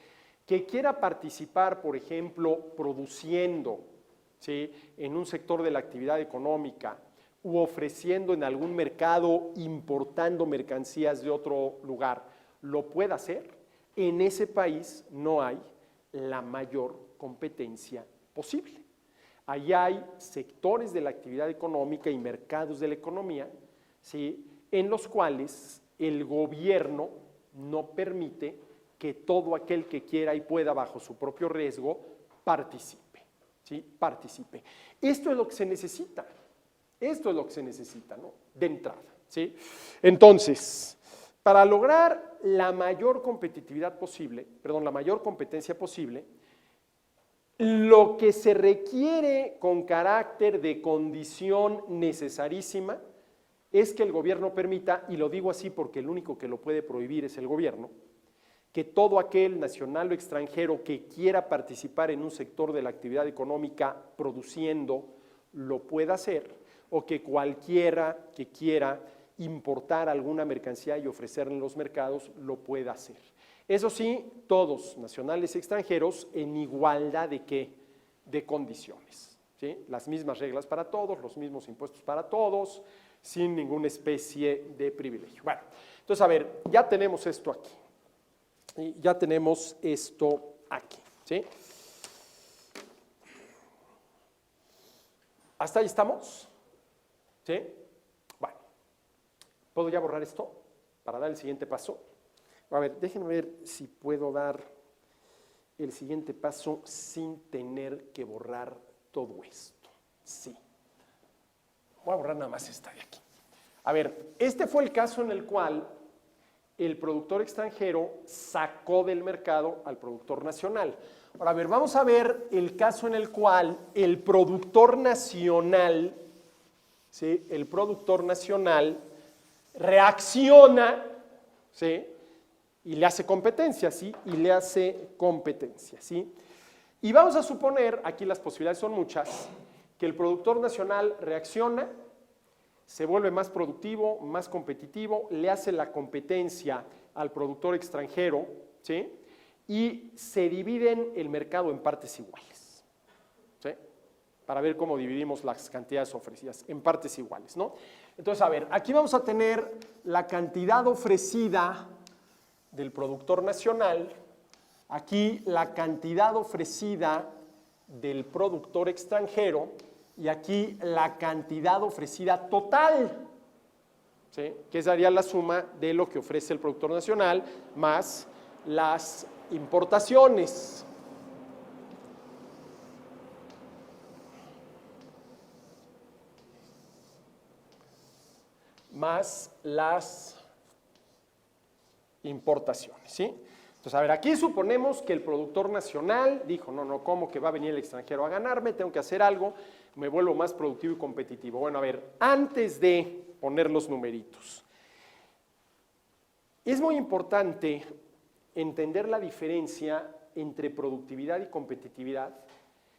que quiera participar, por ejemplo, produciendo, ¿sí?, en un sector de la actividad económica u ofreciendo en algún mercado, importando mercancías de otro lugar, lo pueda hacer, en ese país no hay la mayor competencia posible. Ahí hay sectores de la actividad económica y mercados de la economía, ¿sí?, en los cuales el gobierno no permite que todo aquel que quiera y pueda bajo su propio riesgo participe, ¿sí?, participe. Esto es lo que se necesita, ¿no?, de entrada, ¿sí? Entonces, para lograr la mayor competitividad posible, la mayor competencia posible, lo que se requiere con carácter de condición necesarísima es que el gobierno permita, y lo digo así porque el único que lo puede prohibir es el gobierno, que todo aquel nacional o extranjero que quiera participar en un sector de la actividad económica produciendo lo pueda hacer, o que cualquiera que quiera importar alguna mercancía y ofrecerla en los mercados lo pueda hacer. Eso sí, todos, nacionales y extranjeros, en igualdad de ¿qué? De condiciones, ¿sí? Las mismas reglas para todos, los mismos impuestos para todos, sin ninguna especie de privilegio. Bueno, entonces, a ver, ya tenemos esto aquí. ¿Sí? Ya tenemos esto aquí, ¿sí? ¿Hasta ahí estamos? ¿Sí? Bueno, ¿puedo ya borrar esto para dar el siguiente paso? A ver, déjenme ver si puedo dar el siguiente paso sin tener que borrar todo esto. Sí. Voy a borrar nada más esta de aquí. A ver, este fue el caso en el cual el productor extranjero sacó del mercado al productor nacional. Ahora, a ver, vamos a ver el caso en el cual el productor nacional, ¿sí? El productor nacional reacciona, ¿sí? Y le hace competencia, ¿sí? Y le hace competencia, ¿sí? Y vamos a suponer, aquí las posibilidades son muchas, que el productor nacional reacciona, se vuelve más productivo, más competitivo, le hace la competencia al productor extranjero, ¿sí? Y se dividen el mercado en partes iguales, ¿sí? Para ver cómo dividimos las cantidades ofrecidas, en partes iguales, ¿no? Entonces, a ver, aquí vamos a tener la cantidad ofrecida del productor nacional, aquí la cantidad ofrecida del productor extranjero y aquí la cantidad ofrecida total, ¿sí? Que sería la suma de lo que ofrece el productor nacional más las importaciones. Más las importaciones, ¿sí? Entonces, a ver, aquí suponemos que el productor nacional dijo, no, ¿cómo que va a venir el extranjero a ganarme? Tengo que hacer algo, me vuelvo más productivo y competitivo. Bueno, a ver, antes de poner los numeritos, es muy importante entender la diferencia entre productividad y competitividad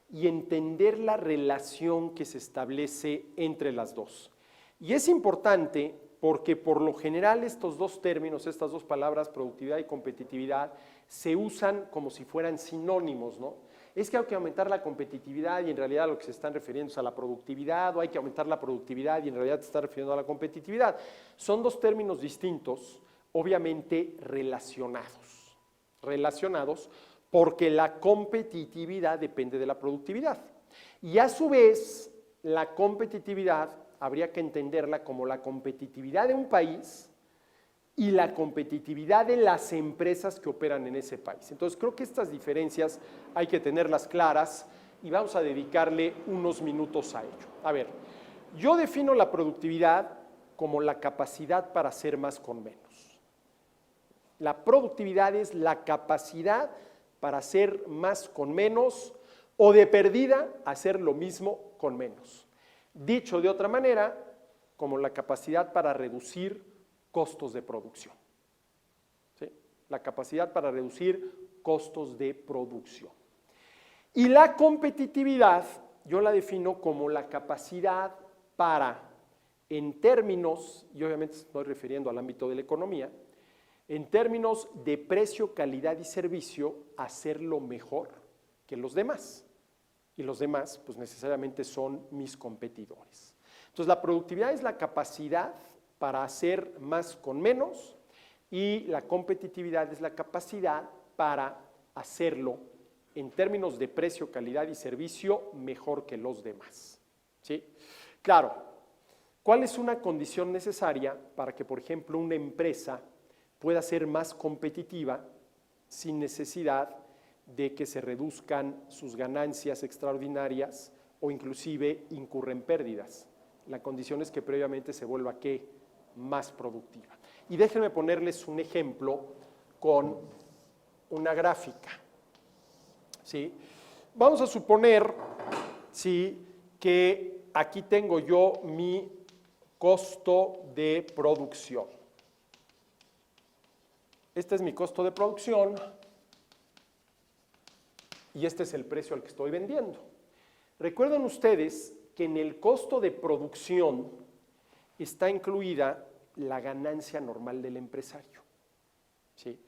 y entender la relación que se establece entre las dos. Y es importante porque por lo general estos dos términos, estas dos palabras, productividad y competitividad, se usan como si fueran sinónimos, ¿no? Es que hay que aumentar la competitividad y en realidad lo que se están refiriendo es a la productividad, o hay que aumentar la productividad y en realidad se está refiriendo a la competitividad. Son dos términos distintos, obviamente relacionados porque la competitividad depende de la productividad. Y a su vez, la competitividad habría que entenderla como la competitividad de un país y la competitividad de las empresas que operan en ese país. Entonces, creo que estas diferencias hay que tenerlas claras y vamos a dedicarle unos minutos a ello. A ver, yo defino la productividad como la capacidad para hacer más con menos. La productividad es la capacidad para hacer más con menos o de perdida hacer lo mismo con menos. Dicho de otra manera, como la capacidad para reducir costos de producción. ¿Sí? La capacidad para reducir costos de producción. Y la competitividad, yo la defino como la capacidad para, en términos, y obviamente estoy refiriendo al ámbito de la economía, en términos de precio, calidad y servicio, hacerlo mejor que los demás. Y los demás, pues necesariamente son mis competidores. Entonces, la productividad es la capacidad para hacer más con menos y la competitividad es la capacidad para hacerlo en términos de precio, calidad y servicio mejor que los demás. ¿Sí? Claro, ¿cuál es una condición necesaria para que, por ejemplo, una empresa pueda ser más competitiva sin necesidad de que se reduzcan sus ganancias extraordinarias o inclusive incurren pérdidas? La condición es que previamente se vuelva ¿qué? Más productiva. Y déjenme ponerles un ejemplo con una gráfica. ¿Sí? Vamos a suponer, ¿sí?, que aquí tengo yo mi costo de producción. Este es mi costo de producción. Y este es el precio al que estoy vendiendo. Recuerden ustedes que en el costo de producción está incluida la ganancia normal del empresario. ¿Sí?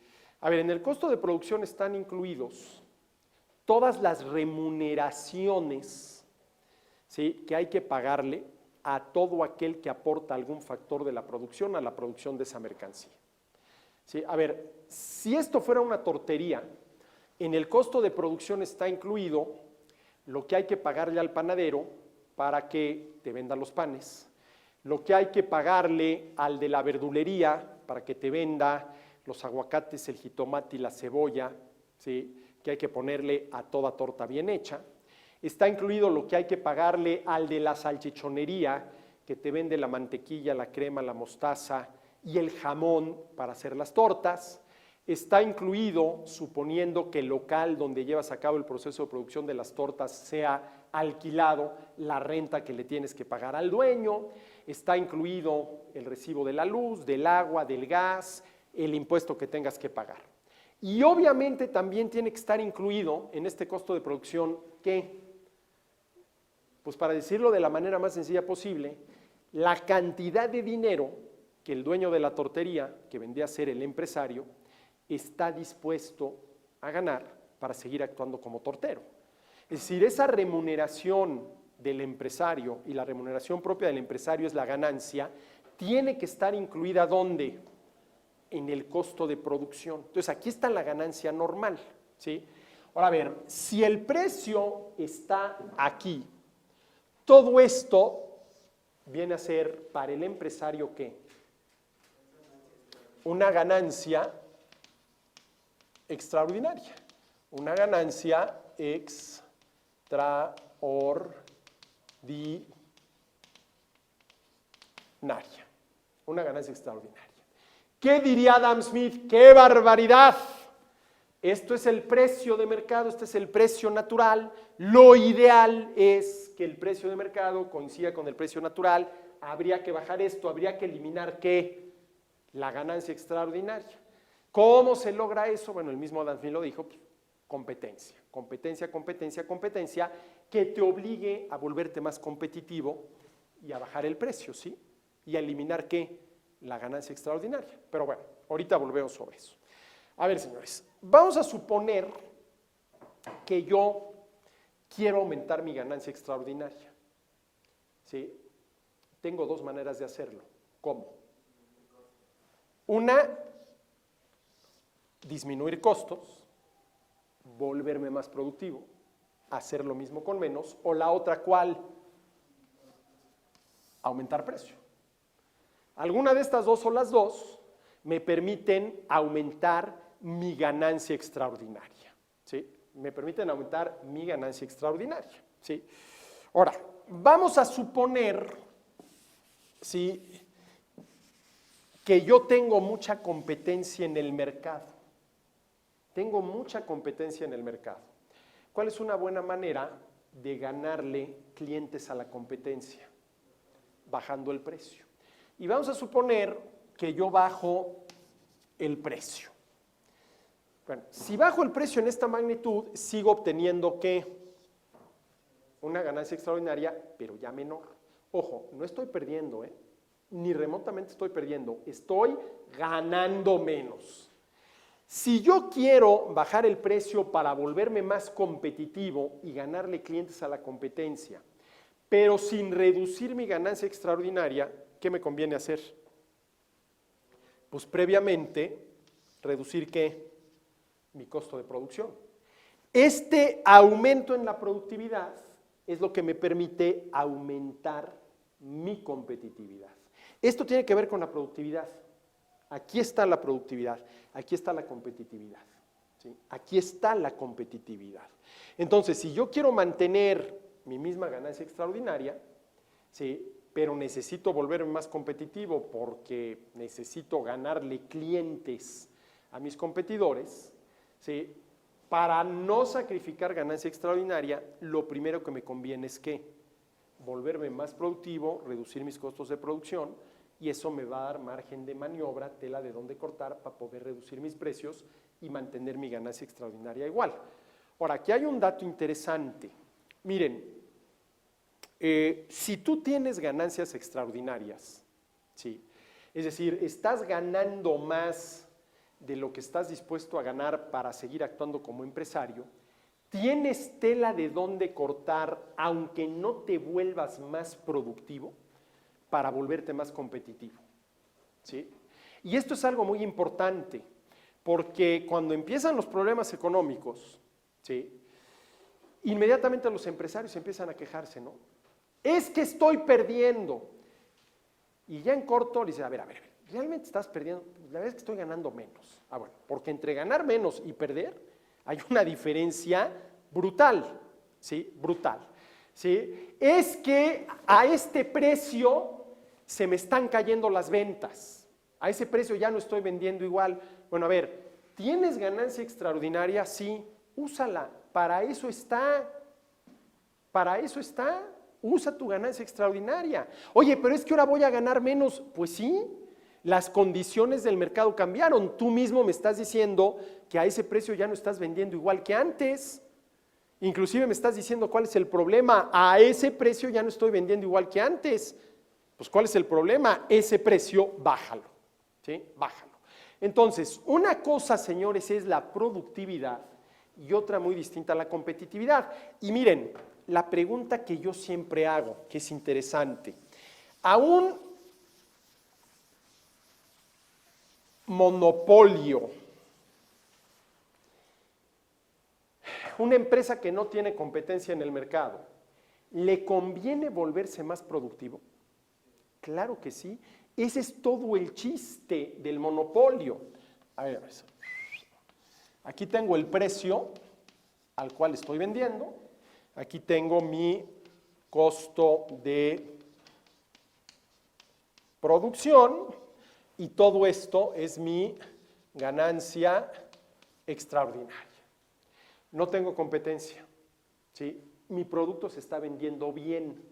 A ver, en el costo de producción están incluidos todas las remuneraciones, ¿sí?, que hay que pagarle a todo aquel que aporta algún factor de la producción a la producción de esa mercancía. ¿Sí? A ver, si esto fuera una tortería, en el costo de producción está incluido lo que hay que pagarle al panadero para que te venda los panes, lo que hay que pagarle al de la verdulería para que te venda los aguacates, el jitomate y la cebolla, ¿sí?, que hay que ponerle a toda torta bien hecha. Está incluido lo que hay que pagarle al de la salchichonería, que te vende la mantequilla, la crema, la mostaza y el jamón para hacer las tortas. Está incluido, suponiendo que el local donde llevas a cabo el proceso de producción de las tortas sea alquilado, la renta que le tienes que pagar al dueño. Está incluido el recibo de la luz, del agua, del gas, el impuesto que tengas que pagar. Y obviamente también tiene que estar incluido en este costo de producción que, pues para decirlo de la manera más sencilla posible, la cantidad de dinero que el dueño de la tortería, que vendría a ser el empresario, está dispuesto a ganar para seguir actuando como tortero. Es decir, esa remuneración del empresario y la remuneración propia del empresario es la ganancia, tiene que estar incluida ¿dónde? En el costo de producción. Entonces aquí está la ganancia normal, ¿sí? Ahora a ver, si el precio está aquí, todo esto viene a ser para el empresario ¿qué? Una ganancia extraordinaria, una ganancia extraordinaria. Una ganancia extraordinaria. ¿Qué diría Adam Smith? ¡Qué barbaridad! Esto es el precio de mercado, este es el precio natural. Lo ideal es que el precio de mercado coincida con el precio natural. Habría que bajar esto, habría que eliminar ¿qué? La ganancia extraordinaria. ¿Cómo se logra eso? Bueno, el mismo Adam Smith lo dijo, pues, competencia, competencia, competencia, competencia, que te obligue a volverte más competitivo y a bajar el precio, ¿sí? Y a eliminar ¿qué? La ganancia extraordinaria. Pero bueno, ahorita volvemos sobre eso. A ver, señores, vamos a suponer que yo quiero aumentar mi ganancia extraordinaria, ¿sí? Tengo dos maneras de hacerlo. ¿Cómo? Una, disminuir costos, volverme más productivo, hacer lo mismo con menos, o la otra, ¿cuál? Aumentar precio. Alguna de estas dos o las dos me permiten aumentar mi ganancia extraordinaria, ¿sí? Me permiten aumentar mi ganancia extraordinaria, ¿sí? Ahora, vamos a suponer, ¿sí?, que yo tengo mucha competencia en el mercado. Tengo mucha competencia en el mercado. ¿Cuál es una buena manera de ganarle clientes a la competencia? Bajando el precio. Y vamos a suponer que yo bajo el precio. Bueno, si bajo el precio en esta magnitud, sigo obteniendo ¿qué? Una ganancia extraordinaria, pero ya menor. Ojo, no estoy perdiendo, ni remotamente estoy perdiendo, estoy ganando menos. Si yo quiero bajar el precio para volverme más competitivo y ganarle clientes a la competencia, pero sin reducir mi ganancia extraordinaria, ¿qué me conviene hacer? Pues previamente, reducir ¿qué? Mi costo de producción. Este aumento en la productividad es lo que me permite aumentar mi competitividad. Esto tiene que ver con la productividad. Aquí está la productividad, aquí está la competitividad, ¿sí? Aquí está la competitividad. Entonces, si yo quiero mantener mi misma ganancia extraordinaria, ¿sí?, pero necesito volverme más competitivo porque necesito ganarle clientes a mis competidores, ¿sí?, para no sacrificar ganancia extraordinaria, lo primero que me conviene es ¿qué? Volverme más productivo, reducir mis costos de producción, y eso me va a dar margen de maniobra, tela de dónde cortar para poder reducir mis precios y mantener mi ganancia extraordinaria igual. Ahora, aquí hay un dato interesante. Miren, si tú tienes ganancias extraordinarias, ¿sí?, es decir, estás ganando más de lo que estás dispuesto a ganar para seguir actuando como empresario, tienes tela de dónde cortar, aunque no te vuelvas más productivo, para volverte más competitivo, ¿sí? Y esto es algo muy importante, porque cuando empiezan los problemas económicos, ¿sí?, inmediatamente los empresarios empiezan a quejarse, ¿no? Es que estoy perdiendo. Y ya en corto le dice, a ver, ¿realmente estás perdiendo? La verdad es que estoy ganando menos. Ah, bueno, porque entre ganar menos y perder hay una diferencia brutal, ¿sí? Brutal, ¿sí? Es que a este precio se me están cayendo las ventas, a ese precio ya no estoy vendiendo igual. Bueno, a ver, ¿tienes ganancia extraordinaria? Sí, úsala, para eso está, usa tu ganancia extraordinaria. Oye, pero es que ahora voy a ganar menos. Pues sí, las condiciones del mercado cambiaron, tú mismo me estás diciendo que a ese precio ya no estás vendiendo igual que antes. Inclusive me estás diciendo cuál es el problema, a ese precio ya no estoy vendiendo igual que antes. Pues ¿cuál es el problema? Ese precio, bájalo, ¿sí? Bájalo. Entonces, una cosa, señores, es la productividad y otra muy distinta la competitividad. Y miren, la pregunta que yo siempre hago, que es interesante, a un monopolio, una empresa que no tiene competencia en el mercado, ¿le conviene volverse más productivo? Claro que sí. Ese es todo el chiste del monopolio. A ver, aquí tengo el precio al cual estoy vendiendo. Aquí tengo mi costo de producción y todo esto es mi ganancia extraordinaria. No tengo competencia, ¿sí? Mi producto se está vendiendo bien.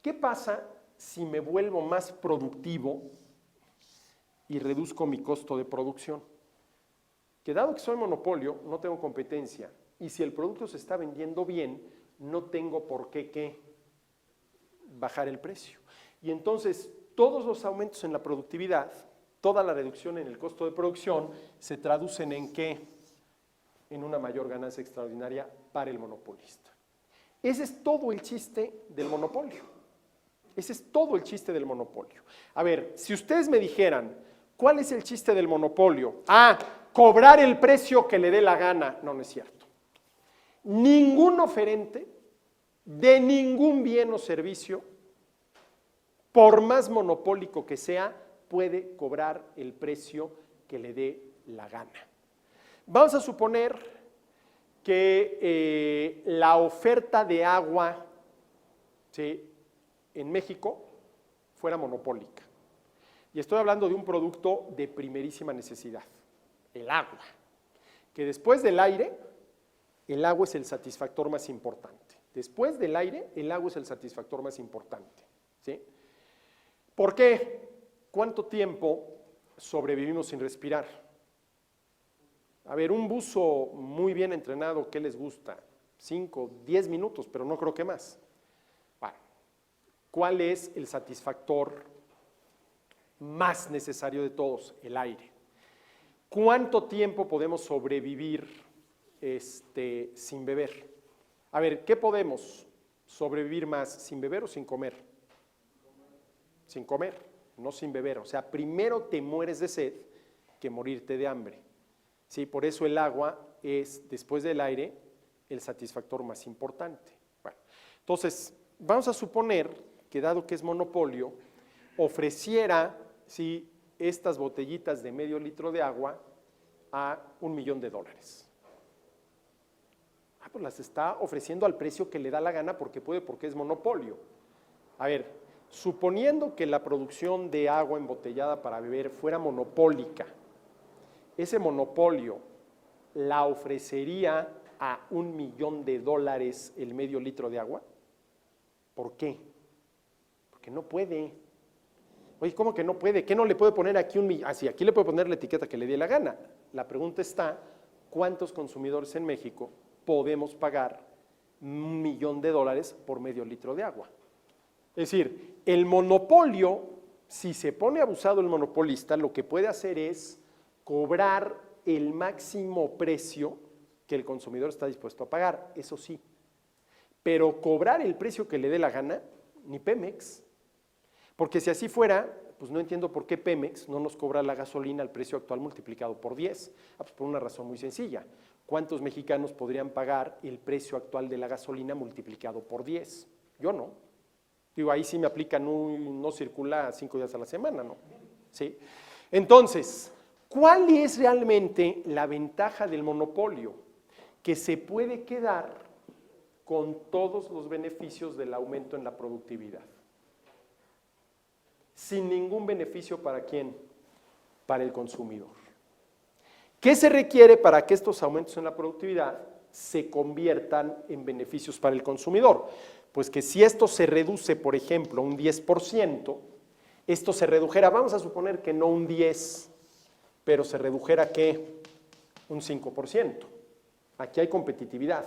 ¿Qué pasa si me vuelvo más productivo y reduzco mi costo de producción? Que dado que soy monopolio, no tengo competencia, y si el producto se está vendiendo bien, no tengo por qué bajar el precio. Y entonces, todos los aumentos en la productividad, toda la reducción en el costo de producción, se traducen ¿en qué? En una mayor ganancia extraordinaria para el monopolista. Ese es todo el chiste del monopolio. Ese es todo el chiste del monopolio. A ver, si ustedes me dijeran, ¿cuál es el chiste del monopolio? Cobrar el precio que le dé la gana. No, no es cierto. Ningún oferente de ningún bien o servicio, por más monopólico que sea, puede cobrar el precio que le dé la gana. Vamos a suponer que la oferta de agua, ¿sí?, en México fuera monopólica. Y estoy hablando de un producto de primerísima necesidad, el agua, que después del aire, el agua es el satisfactor más importante. Después del aire, el agua es el satisfactor más importante, ¿sí? ¿Por qué? ¿Cuánto tiempo sobrevivimos sin respirar? A ver, un buzo muy bien entrenado, ¿qué les gusta? 5, 10 minutos, pero no creo que más. Bueno, ¿cuál es el satisfactor más necesario de todos? El aire. ¿Cuánto tiempo podemos sobrevivir sin beber? A ver, ¿qué podemos sobrevivir más, sin beber o sin comer? Sin comer, no sin beber. O sea, primero te mueres de sed que morirte de hambre. Sí, por eso el agua es, después del aire, el satisfactor más importante. Bueno, entonces, vamos a suponer que dado que es monopolio, ofreciera, ¿sí?, estas botellitas de medio litro de agua a $1,000,000. Pues las está ofreciendo al precio que le da la gana porque puede, porque es monopolio. A ver, suponiendo que la producción de agua embotellada para beber fuera monopólica, ese monopolio la ofrecería a $1,000,000 el medio litro de agua. ¿Por qué? Porque no puede. Oye, ¿cómo que no puede? ¿Qué no le puede poner aquí sí, aquí le puede poner la etiqueta que le dé la gana. La pregunta está, ¿cuántos consumidores en México podemos pagar $1,000,000 por medio litro de agua? Es decir, el monopolio, si se pone abusado el monopolista, lo que puede hacer es cobrar el máximo precio que el consumidor está dispuesto a pagar, eso sí. Pero cobrar el precio que le dé la gana, ni Pemex. Porque si así fuera, pues no entiendo por qué Pemex no nos cobra la gasolina al precio actual multiplicado por 10. Pues por una razón muy sencilla. ¿Cuántos mexicanos podrían pagar el precio actual de la gasolina multiplicado por 10? Yo no. Digo, ahí sí me aplican no circula 5 días a la semana, ¿no? ¿Sí? Entonces, ¿cuál es realmente la ventaja del monopolio? Que se puede quedar con todos los beneficios del aumento en la productividad. sin ningún beneficio para ¿quién? Para el consumidor. ¿Qué se requiere para que estos aumentos en la productividad se conviertan en beneficios para el consumidor? Pues que si esto se reduce, por ejemplo, un 10%, esto se redujera, vamos a suponer que no un 10, pero se redujera ¿qué? Un 5%. Aquí hay competitividad.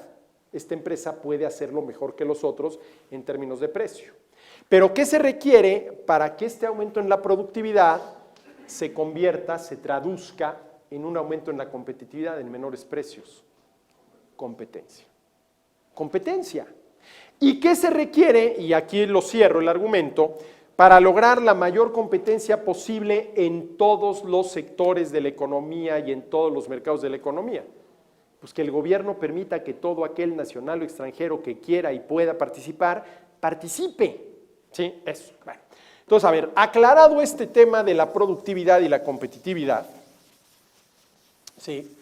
Esta empresa puede hacerlo mejor que los otros en términos de precio. Pero ¿qué se requiere para que este aumento en la productividad se convierta, se traduzca en un aumento en la competitividad en menores precios? Competencia. Competencia. ¿Y qué se requiere? Y aquí lo cierro el argumento, para lograr la mayor competencia posible en todos los sectores de la economía y en todos los mercados de la economía. Pues que el gobierno permita que todo aquel nacional o extranjero que quiera y pueda participar, participe. ¿Sí? Eso. Bueno. Entonces, a ver, aclarado este tema de la productividad y la competitividad, ¿sí?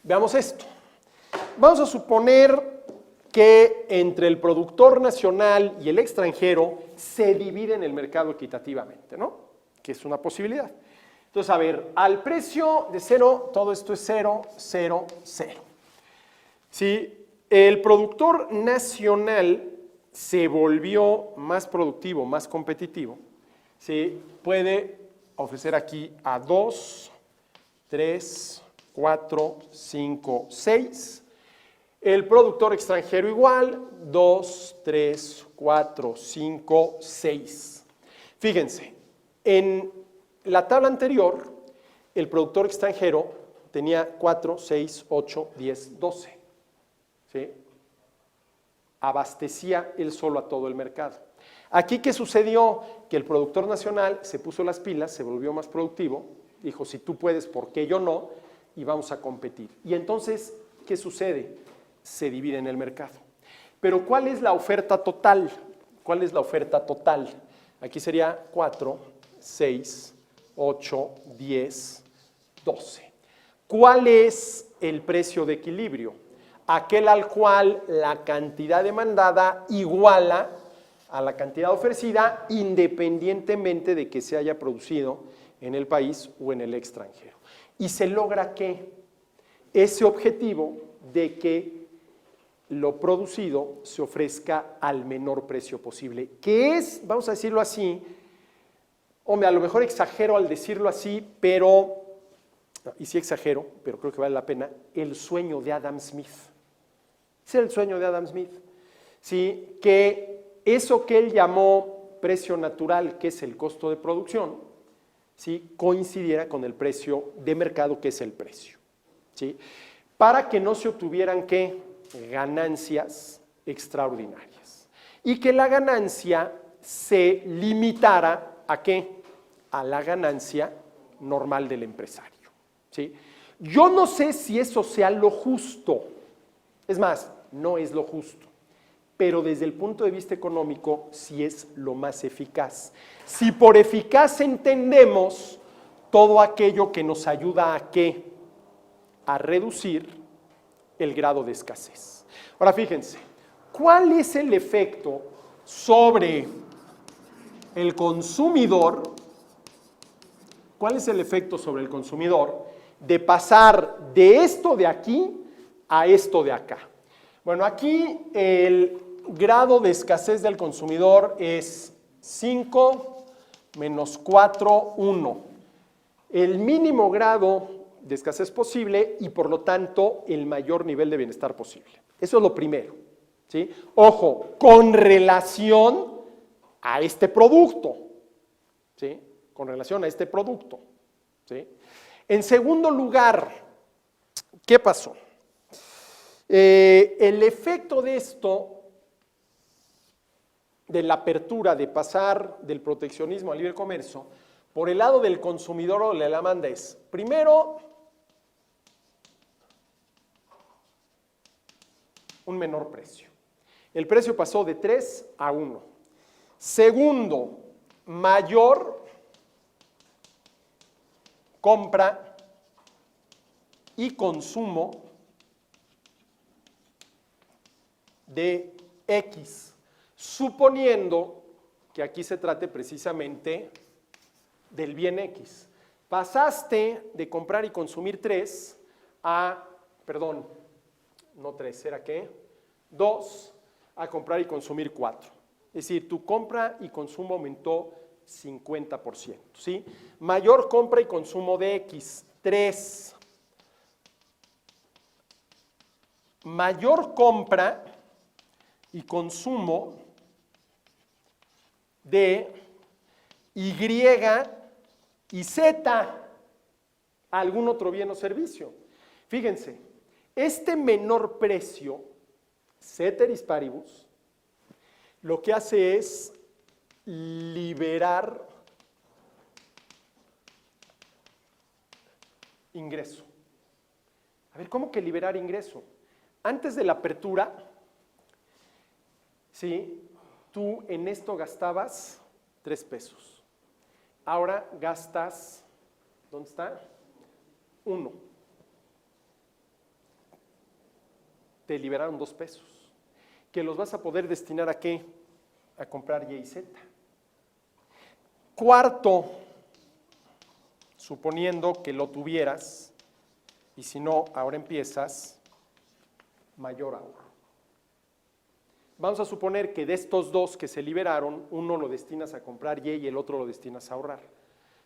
Veamos esto. Vamos a suponer que entre el productor nacional y el extranjero se dividen el mercado equitativamente, ¿no? Que es una posibilidad. Entonces, a ver, al precio de 0, todo esto es 0, 0, 0. Si el productor nacional se volvió más productivo, más competitivo, ¿sí? Puede ofrecer aquí a 2, 3, 4, 5, 6. El productor extranjero igual, 2, 3, 4, 5, 6. Fíjense, en la tabla anterior, el productor extranjero tenía 4, 6, 8, 10, 12. ¿Sí? Abastecía él solo a todo el mercado. Aquí, ¿qué sucedió? Que el productor nacional se puso las pilas, se volvió más productivo, dijo, si tú puedes, ¿por qué yo no? Y vamos a competir. Y entonces, ¿qué sucede? Se divide en el mercado. Pero ¿cuál es la oferta total? ¿Cuál es la oferta total? Aquí sería 4, 6, 8, 10, 12. ¿Cuál es el precio de equilibrio? Aquel al cual la cantidad demandada iguala a la cantidad ofrecida independientemente de que se haya producido en el país o en el extranjero. Y se logra que ese objetivo de que lo producido se ofrezca al menor precio posible, que es, vamos a decirlo así, hombre, a lo mejor exagero al decirlo así, pero, y sí exagero, pero creo que vale la pena, el sueño de Adam Smith. Ese es el sueño de Adam Smith, ¿sí? Que eso que él llamó precio natural, que es el costo de producción, ¿sí? Coincidiera con el precio de mercado, que es el precio, ¿sí? Para que no se obtuvieran, ¿qué? Ganancias extraordinarias. Y que la ganancia se limitara ¿a qué? A la ganancia normal del empresario, ¿sí? Yo no sé si eso sea lo justo. Es más, no es lo justo, pero desde el punto de vista económico sí es lo más eficaz. Si por eficaz entendemos todo aquello que nos ayuda a ¿qué? A reducir el grado de escasez. Ahora fíjense, ¿cuál es el efecto sobre el consumidor? ¿Cuál es el efecto sobre el consumidor de pasar de esto de aquí a esto de acá? Bueno, aquí el grado de escasez del consumidor es 5 menos 4, 1. El mínimo grado de escasez posible y por lo tanto el mayor nivel de bienestar posible. Eso es lo primero, ¿sí? Ojo, con relación a este producto, ¿sí? Con relación a este producto, ¿sí? En segundo lugar, ¿qué pasó? El efecto de esto, de la apertura, de pasar del proteccionismo al libre comercio, por el lado del consumidor o de la demanda es, primero, un menor precio. El precio pasó de 3 a 1. Segundo, mayor compra y consumo de X, suponiendo que aquí se trate precisamente del bien X. Pasaste de comprar y consumir 3 a, perdón, no 3, ¿era qué? 2 a comprar y consumir 4. Es decir, tu compra y consumo aumentó 50%, ¿sí? Mayor compra y consumo de X, 3. Mayor compra y consumo de Y y Z, algún otro bien o servicio. Fíjense, este menor precio, ceteris paribus, lo que hace es liberar ingreso. A ver, ¿cómo que liberar ingreso? Antes de la apertura, ¿sí? Tú en esto gastabas 3 pesos. Ahora gastas, ¿dónde está? 1. Te liberaron 2 pesos. ¿Que los vas a poder destinar a qué? A comprar Y y Z. Cuarto, suponiendo que lo tuvieras, y si no, ahora empiezas, mayor ahorro. Vamos a suponer que de estos 2 que se liberaron, uno lo destinas a comprar Y el otro lo destinas a ahorrar,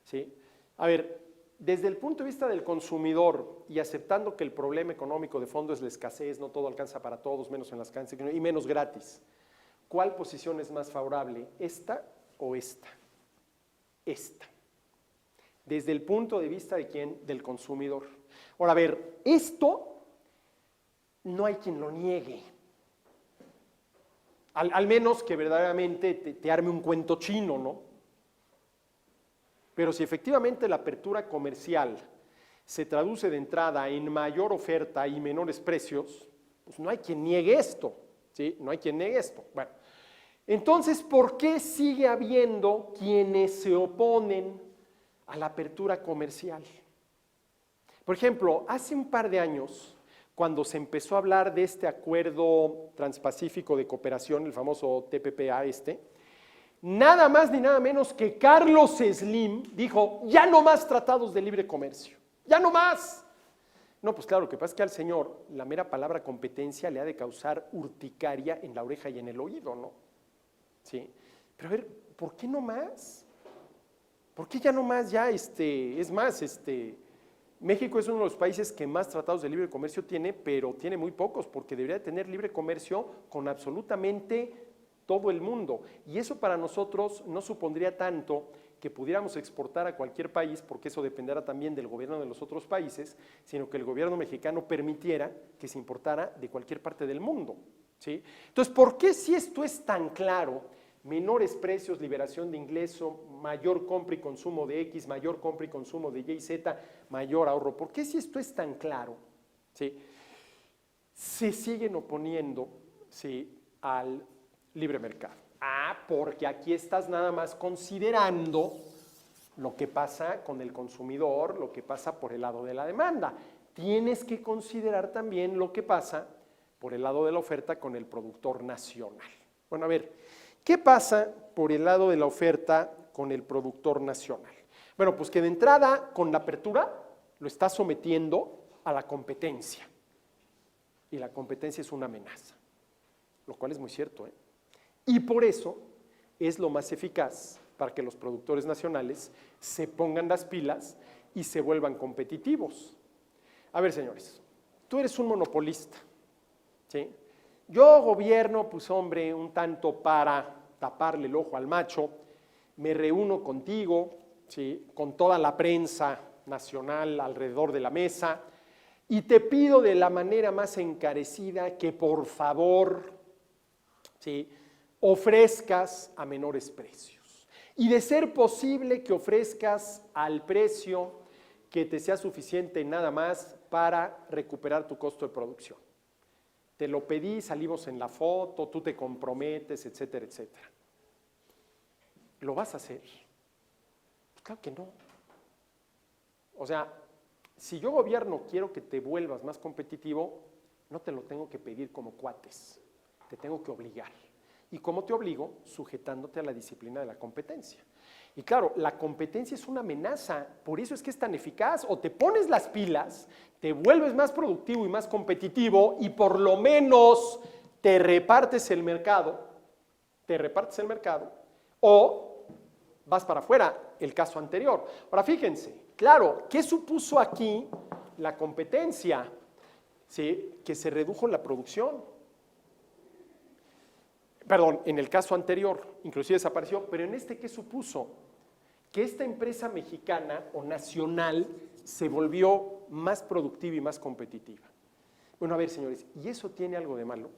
¿sí? A ver, desde el punto de vista del consumidor y aceptando que el problema económico de fondo es la escasez, no todo alcanza para todos, menos en las canchas y menos gratis, ¿cuál posición es más favorable? ¿Esta o esta? Esta. Desde el punto de vista de quién, del consumidor. Ahora, a ver, esto no hay quien lo niegue. Al menos que verdaderamente te arme un cuento chino, ¿no? Pero si efectivamente la apertura comercial se traduce de entrada en mayor oferta y menores precios, pues no hay quien niegue esto, ¿sí? No hay quien niegue esto. Bueno, entonces, ¿por qué sigue habiendo quienes se oponen a la apertura comercial? Por ejemplo, hace un par de años, cuando se empezó a hablar de este acuerdo transpacífico de cooperación, el famoso TPP-A nada más ni nada menos que Carlos Slim dijo, ya no más tratados de libre comercio, ya no más. No, pues claro, lo que pasa es que al señor la mera palabra competencia le ha de causar urticaria en la oreja y en el oído, ¿no? Sí, pero a ver, ¿por qué no más? ¿Por qué ya no más? Ya, es más, México es uno de los países que más tratados de libre comercio tiene, pero tiene muy pocos, porque debería de tener libre comercio con absolutamente todo el mundo. Y eso para nosotros no supondría tanto que pudiéramos exportar a cualquier país, porque eso dependerá también del gobierno de los otros países, sino que el gobierno mexicano permitiera que se importara de cualquier parte del mundo, ¿sí? Entonces, ¿por qué si esto es tan claro? Menores precios, liberación de ingreso, mayor compra y consumo de X, mayor compra y consumo de Y y Z, mayor ahorro. ¿Por qué si esto es tan claro? ¿Sí? Se siguen oponiendo, ¿sí?, al libre mercado. Ah, porque aquí estás nada más considerando lo que pasa con el consumidor, lo que pasa por el lado de la demanda. Tienes que considerar también lo que pasa por el lado de la oferta con el productor nacional. Bueno, a ver, ¿qué pasa por el lado de la oferta con el productor nacional? Bueno, pues que de entrada, con la apertura, lo está sometiendo a la competencia. Y la competencia es una amenaza, lo cual es muy cierto, ¿eh? Y por eso es lo más eficaz para que los productores nacionales se pongan las pilas y se vuelvan competitivos. A ver, señores, tú eres un monopolista, ¿sí? Yo gobierno, pues hombre, un tanto para taparle el ojo al macho, me reúno contigo, ¿sí?, con toda la prensa nacional alrededor de la mesa y te pido de la manera más encarecida que por favor, ¿sí?, ofrezcas a menores precios. Y de ser posible que ofrezcas al precio que te sea suficiente nada más para recuperar tu costo de producción. Te lo pedí, salimos en la foto, tú te comprometes, etcétera, etcétera. ¿Lo vas a hacer? Pues claro que no. O sea, si yo gobierno quiero que te vuelvas más competitivo, no te lo tengo que pedir como cuates, te tengo que obligar. ¿Y cómo te obligo? Sujetándote a la disciplina de la competencia. Y claro, la competencia es una amenaza, por eso es que es tan eficaz. O te pones las pilas, te vuelves más productivo y más competitivo y por lo menos te repartes el mercado, o vas para afuera, el caso anterior. Ahora fíjense, claro, ¿qué supuso aquí la competencia? ¿Sí? Que se redujo la producción. Perdón, en el caso anterior, inclusive desapareció, pero en este, ¿qué supuso? Que esta empresa mexicana o nacional se volvió más productiva y más competitiva. Bueno, a ver, señores, ¿y eso tiene algo de malo?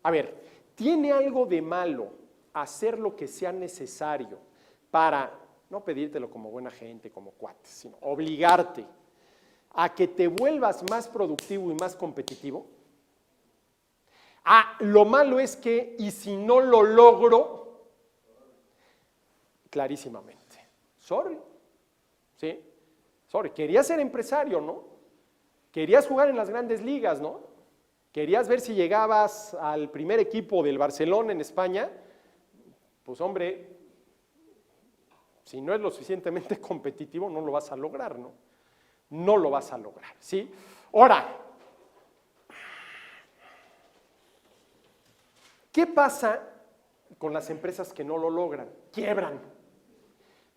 A ver, ¿tiene algo de malo hacer lo que sea necesario para, no pedírtelo como buena gente, como cuates, sino obligarte a que te vuelvas más productivo y más competitivo? Lo malo es que, y si no lo logro, clarísimamente, sorry, ¿sí? Sorry, querías ser empresario, ¿no? Querías jugar en las grandes ligas, ¿no? Querías ver si llegabas al primer equipo del Barcelona en España, pues hombre, si no es lo suficientemente competitivo, no lo vas a lograr, ¿no? No lo vas a lograr, ¿sí? Ahora, ¿qué pasa con las empresas que no lo logran? Quiebran.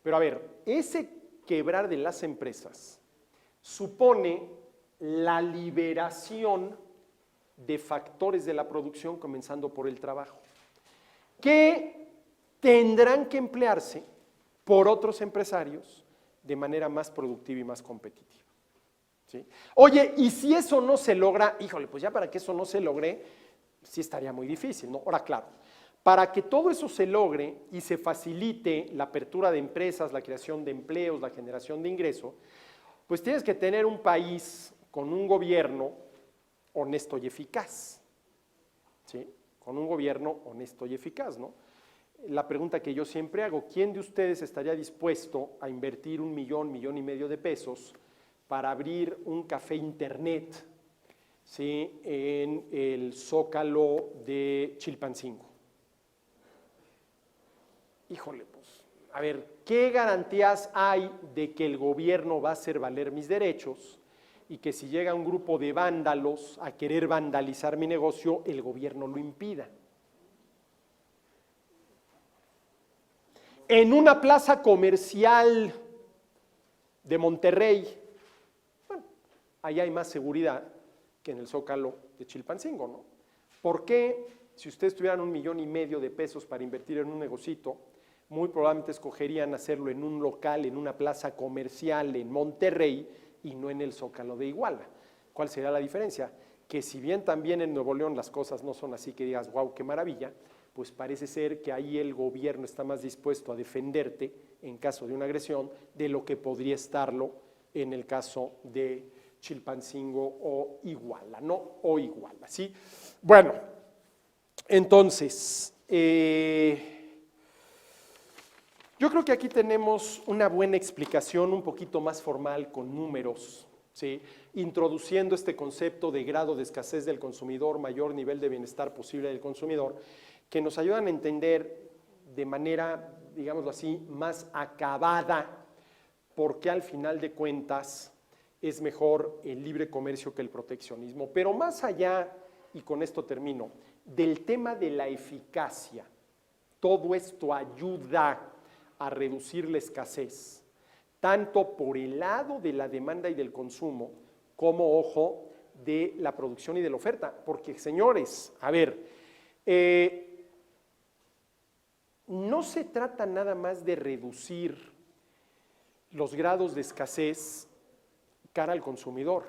Pero a ver, ese quebrar de las empresas supone la liberación de factores de la producción, comenzando por el trabajo, que tendrán que emplearse por otros empresarios de manera más productiva y más competitiva. ¿Sí? Oye, y si eso no se logra, híjole, pues ya para que eso no se logre, sí estaría muy difícil, ¿no? Ahora, claro, para que todo eso se logre y se facilite la apertura de empresas, la creación de empleos, la generación de ingreso, pues tienes que tener un país con un gobierno honesto y eficaz, ¿sí? Con un gobierno honesto y eficaz, ¿no? La pregunta que yo siempre hago, ¿quién de ustedes estaría dispuesto a invertir $1 millón, $1.5 millones de pesos para abrir un café internet, ¿sí? En el Zócalo de Chilpancingo? Híjole, pues, a ver, ¿qué garantías hay de que el gobierno va a hacer valer mis derechos y que si llega un grupo de vándalos a querer vandalizar mi negocio, el gobierno lo impida? En una plaza comercial de Monterrey, bueno, ahí hay más seguridad que en el Zócalo de Chilpancingo, ¿no? ¿Por qué, si ustedes tuvieran $1,5 millones de pesos para invertir en un negocito, muy probablemente escogerían hacerlo en un local, en una plaza comercial en Monterrey y no en el Zócalo de Iguala? ¿Cuál sería la diferencia? Que si bien también en Nuevo León las cosas no son así que digas, wow, qué maravilla, pues parece ser que ahí el gobierno está más dispuesto a defenderte en caso de una agresión de lo que podría estarlo en el caso de Chilpancingo o Iguala, ¿no? O Iguala, ¿sí? Bueno, entonces, yo creo que aquí tenemos una buena explicación un poquito más formal con números, ¿sí? Introduciendo este concepto de grado de escasez del consumidor, mayor nivel de bienestar posible del consumidor, que nos ayudan a entender de manera, digámoslo así, más acabada por qué al final de cuentas es mejor el libre comercio que el proteccionismo. Pero más allá, y con esto termino, del tema de la eficacia, todo esto ayuda a reducir la escasez, tanto por el lado de la demanda y del consumo, como, ojo, de la producción y de la oferta. Porque, señores, a ver, no se trata nada más de reducir los grados de escasez cara al consumidor.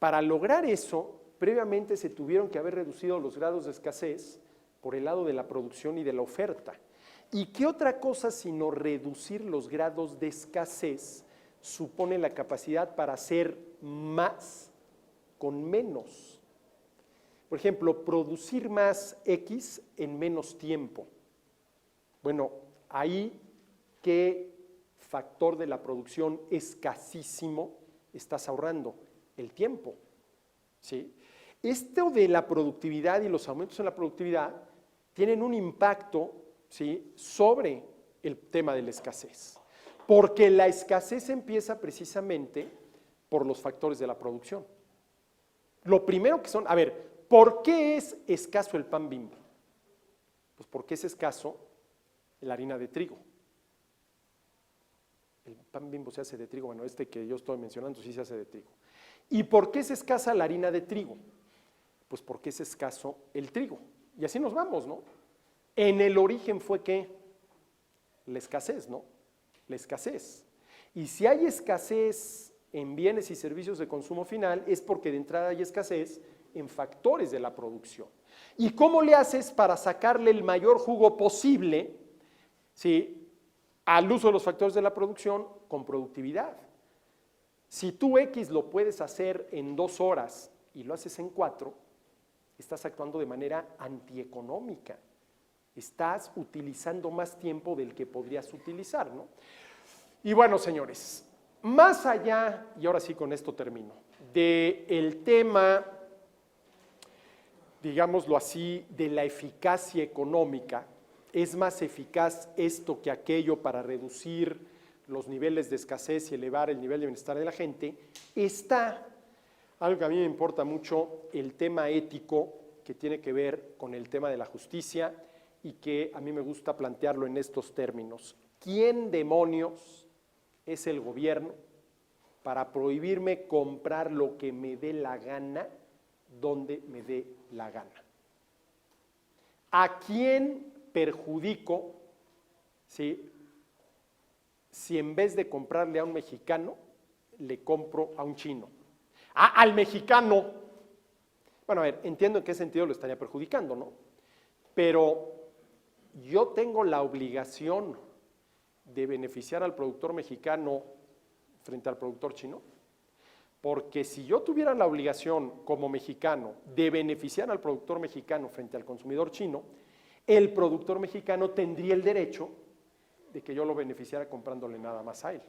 Para lograr eso, previamente se tuvieron que haber reducido los grados de escasez por el lado de la producción y de la oferta. ¿Y qué otra cosa sino reducir los grados de escasez supone la capacidad para hacer más con menos? Por ejemplo, producir más X en menos tiempo. Bueno, ahí, ¿qué factor de la producción escasísimo estás ahorrando? El tiempo, ¿sí? Esto de la productividad y los aumentos en la productividad tienen un impacto, ¿sí?, sobre el tema de la escasez, porque la escasez empieza precisamente por los factores de la producción. Lo primero que son, a ver, ¿por qué es escaso el pan Bimbo? Pues porque es escaso la harina de trigo. El pan Bimbo se hace de trigo, bueno, este que yo estoy mencionando sí se hace de trigo. ¿Y por qué es escasa la harina de trigo? Pues porque es escaso el trigo. Y así nos vamos, ¿no? En el origen fue ¿qué? La escasez, ¿no? La escasez. Y si hay escasez en bienes y servicios de consumo final, es porque de entrada hay escasez en factores de la producción. ¿Y cómo le haces para sacarle el mayor jugo posible, ¿sí?, al uso de los factores de la producción? Con productividad. Si tú X lo puedes hacer en 2 horas y lo haces en 4, estás actuando de manera antieconómica. Estás utilizando más tiempo del que podrías utilizar, ¿no? Y bueno, señores, más allá, y ahora sí con esto termino, del tema, digámoslo así, de la eficacia económica, es más eficaz esto que aquello para reducir los niveles de escasez y elevar el nivel de bienestar de la gente, está algo que a mí me importa mucho, el tema ético que tiene que ver con el tema de la justicia y que a mí me gusta plantearlo en estos términos. ¿Quién demonios es el gobierno para prohibirme comprar lo que me dé la gana, donde me dé la gana? ¿A quién perjudico, ¿sí?, si en vez de comprarle a un mexicano, le compro a un chino? ¡Ah, al mexicano! Bueno, a ver, entiendo en qué sentido lo estaría perjudicando, ¿no? Pero yo tengo la obligación de beneficiar al productor mexicano frente al productor chino, porque si yo tuviera la obligación como mexicano de beneficiar al productor mexicano frente al consumidor chino, el productor mexicano tendría el derecho de que yo lo beneficiara comprándole nada más a él.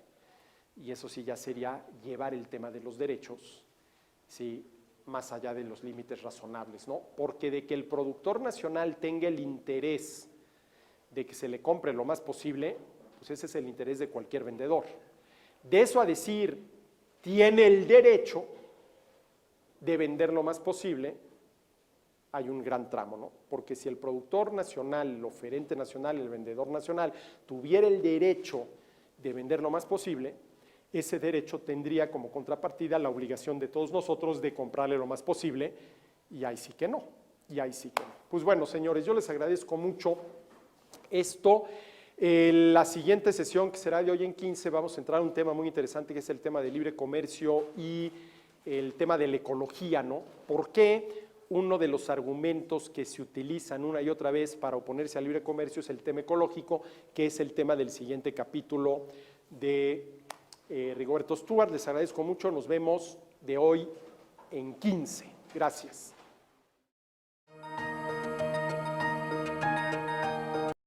Y eso sí ya sería llevar el tema de los derechos, ¿sí?, más allá de los límites razonables, ¿no? Porque de que el productor nacional tenga el interés de que se le compre lo más posible, pues ese es el interés de cualquier vendedor. De eso a decir, tiene el derecho de vender lo más posible, hay un gran tramo, ¿no? Porque si el productor nacional, el oferente nacional, el vendedor nacional tuviera el derecho de vender lo más posible, ese derecho tendría como contrapartida la obligación de todos nosotros de comprarle lo más posible, y ahí sí que no, y ahí sí que no. Pues bueno, señores, yo les agradezco mucho esto. La siguiente sesión, que será de hoy en 15, vamos a entrar a un tema muy interesante, que es el tema del libre comercio y el tema de la ecología, ¿no? ¿Por qué? Uno de los argumentos que se utilizan una y otra vez para oponerse al libre comercio es el tema ecológico, que es el tema del siguiente capítulo de Rigoberto Stuart. Les agradezco mucho, nos vemos de hoy en 15. Gracias.